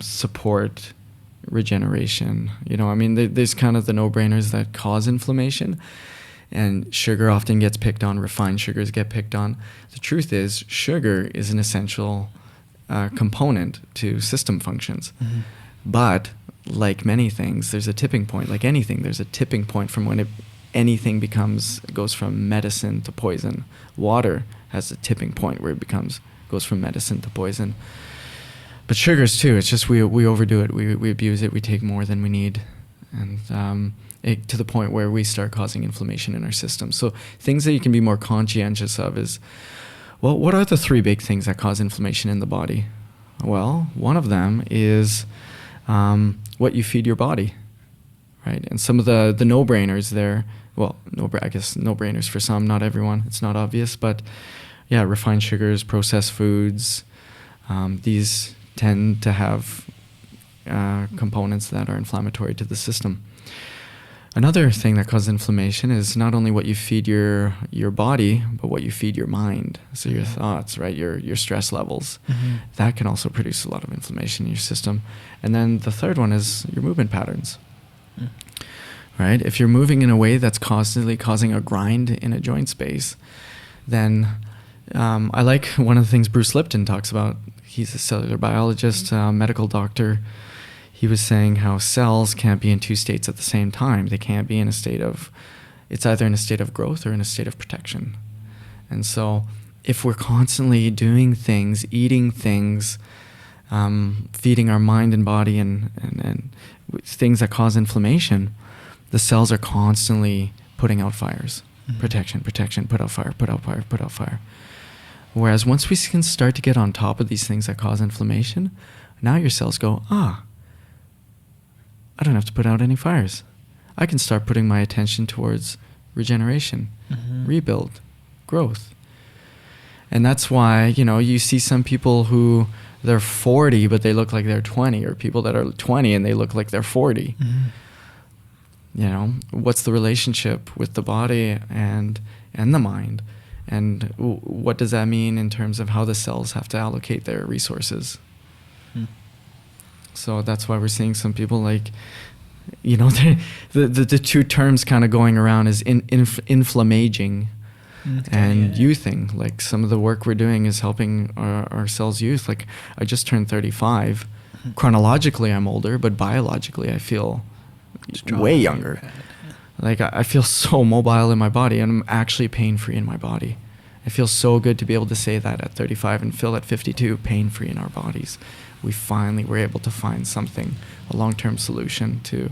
support regeneration. You know, I mean, there's kind of the no-brainers that cause inflammation. And sugar often gets picked on, refined sugars get picked on. The truth is, sugar is an essential component to system functions. But like many things, there's a tipping point. Like anything, there's a tipping point from when anything goes from medicine to poison. Water has a tipping point where it goes from medicine to poison. But sugars too, it's just we overdo it. We abuse it. We take more than we need. And to the point where we start causing inflammation in our system. So things that you can be more conscientious of is, well, what are the 3 big things that cause inflammation in the body? Well, one of them is what you feed your body, right? And some of the no-brainers there, well, I guess no-brainers for some, not everyone, it's not obvious, but yeah, refined sugars, processed foods, these tend to have components that are inflammatory to the system. Another thing that causes inflammation is not only what you feed your body, but what you feed your mind. So your thoughts, right? Your stress levels. That can also produce a lot of inflammation in your system. And then the third one is your movement patterns. Right? If you're moving in a way that's constantly causing a grind in a joint space, then I like one of the things Bruce Lipton talks about. He's a cellular biologist, medical doctor. He was saying how cells can't be in 2 states at the same time. They can't be in it's either in a state of growth or in a state of protection. And so if we're constantly doing things, eating things, feeding our mind and body and things that cause inflammation, the cells are constantly putting out fires. Protection, put out fire, put out fire, put out fire. Whereas once we can start to get on top of these things that cause inflammation, now your cells go, I don't have to put out any fires. I can start putting my attention towards regeneration, rebuild, growth. And that's why, you know, you see some people who they're 40 but they look like they're 20, or people that are 20 and they look like they're 40. You know, what's the relationship with the body and the mind? And what does that mean in terms of how the cells have to allocate their resources? So that's why we're seeing some people like, you know, the 2 terms kind of going around is inflammaging and youthing. Like some of the work we're doing is helping our cells youth. Like I just turned 35. Chronologically, I'm older, but biologically, I feel way younger. Like I feel so mobile in my body, and I'm actually pain-free in my body. It feels so good to be able to say that at 35 and feel at 52 pain-free in our bodies. We finally were able to find something, a long-term solution to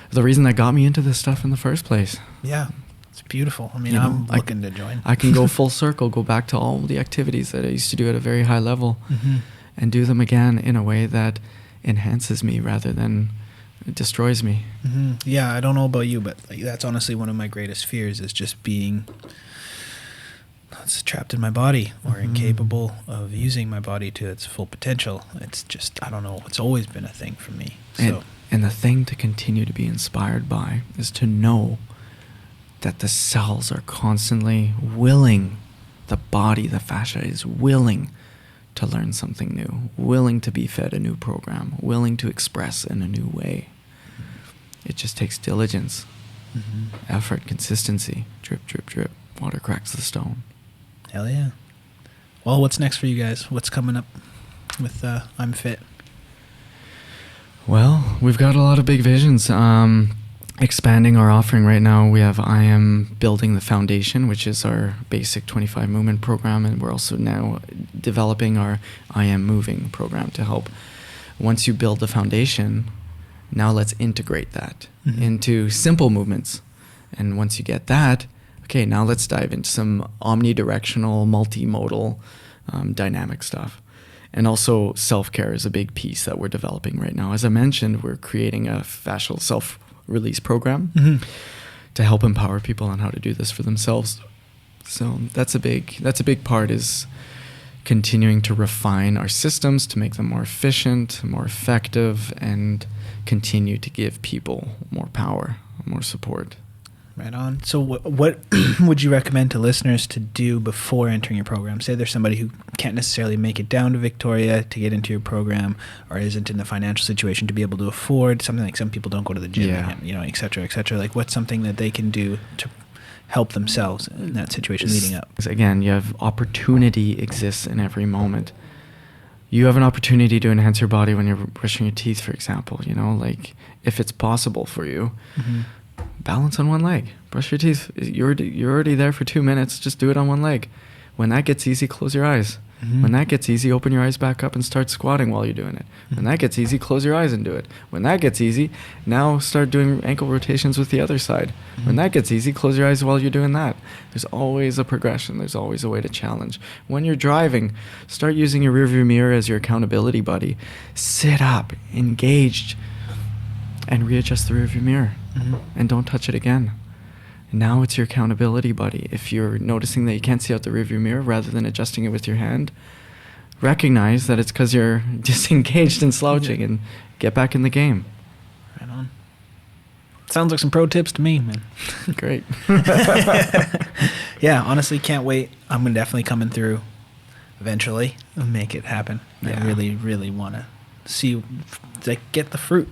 the reason that got me into this stuff in the first place. Yeah, it's beautiful. I mean, I'm looking to join. I can go full circle, go back to all the activities that I used to do at a very high level and do them again in a way that enhances me rather than destroys me. Yeah, I don't know about you, but like, that's honestly one of my greatest fears, is just being trapped in my body or incapable of using my body to its full potential. It's just, I don't know, it's always been a thing for me. And the thing to continue to be inspired by is to know that the cells are constantly willing, the body, the fascia is willing to learn something new, willing to be fed a new program, willing to express in a new way. It just takes diligence, effort, consistency, drip, drip, drip. Water cracks the stone. Hell yeah. Well, what's next for you guys? What's coming up with I'm Fit? Well, we've got a lot of big visions. Expanding our offering right now, we have I Am Building the Foundation, which is our basic 25 movement program, and we're also now developing our I Am Moving program to help. Once you build the foundation, now let's integrate that into simple movements. And once you get that, okay, now let's dive into some omnidirectional, multimodal, dynamic stuff. And also self-care is a big piece that we're developing right now. As I mentioned, we're creating a fascial self-release program to help empower people on how to do this for themselves. So that's a big part, is continuing to refine our systems to make them more efficient, more effective, and continue to give people more power, more support. Right on. So what would you recommend to listeners to do before entering your program? Say there's somebody who can't necessarily make it down to Victoria to get into your program, or isn't in the financial situation to be able to afford something. Like some people don't go to the gym, et cetera, et cetera. Like, what's something that they can do to help themselves in that situation leading up? Again, you have opportunity exists in every moment. You have an opportunity to enhance your body when you're brushing your teeth, for example. Like, if it's possible for you, balance on one leg. Brush your teeth. You're already there for 2 minutes. Just do it on one leg. When that gets easy, close your eyes. When that gets easy, open your eyes back up and start squatting while you're doing it. When that gets easy, close your eyes and do it. When that gets easy, now start doing ankle rotations with the other side. When that gets easy, close your eyes while you're doing that. There's always a progression. There's always a way to challenge. When you're driving, start using your rearview mirror as your accountability buddy. Sit up, engaged, and readjust the rearview mirror. And don't touch it again. Now it's your accountability buddy. If you're noticing that you can't see out the rearview mirror, rather than adjusting it with your hand, recognize that it's because you're disengaged and slouching, and get back in the game. Right on. Sounds like some pro tips to me, man. Great. Yeah, honestly, can't wait. I'm definitely coming through eventually and make it happen. Yeah. I really, really want to see, get the fruit.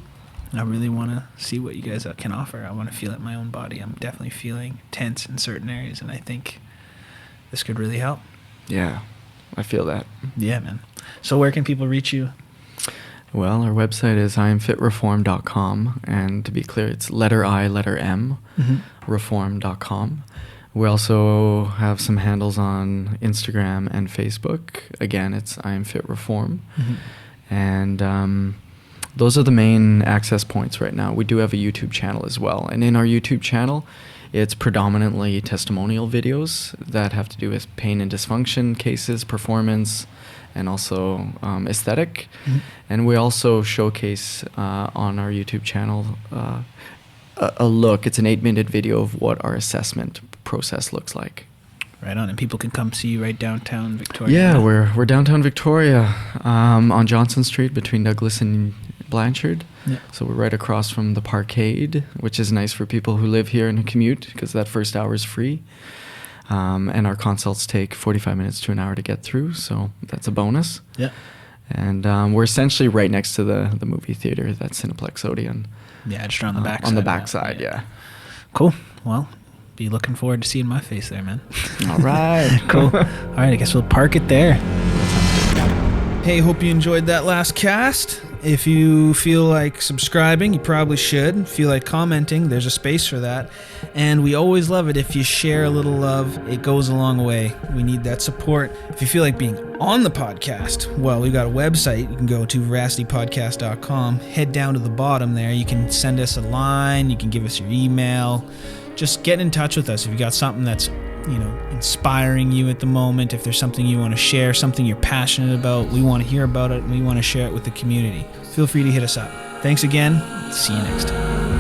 I really want to see what you guys can offer. I want to feel it in my own body. I'm definitely feeling tense in certain areas, and I think this could really help. Yeah, I feel that. Yeah, man. So where can people reach you? Well, our website is iamfitreform.com, and to be clear, it's letter I, letter M, reform.com. We also have some handles on Instagram and Facebook. Again, it's iamfitreform. And those are the main access points right now. We do have a YouTube channel as well. And in our YouTube channel, it's predominantly testimonial videos that have to do with pain and dysfunction cases, performance, and also aesthetic. And we also showcase on our YouTube channel a look. It's an 8-minute video of what our assessment process looks like. Right on. And people can come see you right downtown Victoria. Yeah, we're downtown Victoria on Johnson Street between Douglas and Blanchard. Yeah. So we're right across from the Parkade, which is nice for people who live here and who commute, because that first hour is free. And our consults take 45 minutes to an hour to get through, so that's a bonus. Yeah. And we're essentially right next to the movie theater, that's Cineplex Odeon. Yeah, just on the back side. On the back side, yeah. Cool. Well, be looking forward to seeing my face there, man. All right. Cool. All right, I guess we'll park it there. Hey, hope you enjoyed that last cast. If you feel like subscribing, you probably should. Feel like commenting, there's a space for that. And we always love it if you share a little love. It goes a long way. We need that support. If you feel like being on the podcast, well, we've got a website. You can go to veracitypodcast.com. Head down to the bottom there. You can send us a line. You can give us your email. Just get in touch with us if you got something that's inspiring you at the moment. If there's something you want to share, something you're passionate about, we want to hear about it, and we want to share it with the community. Feel free to hit us up. Thanks again. See you next time.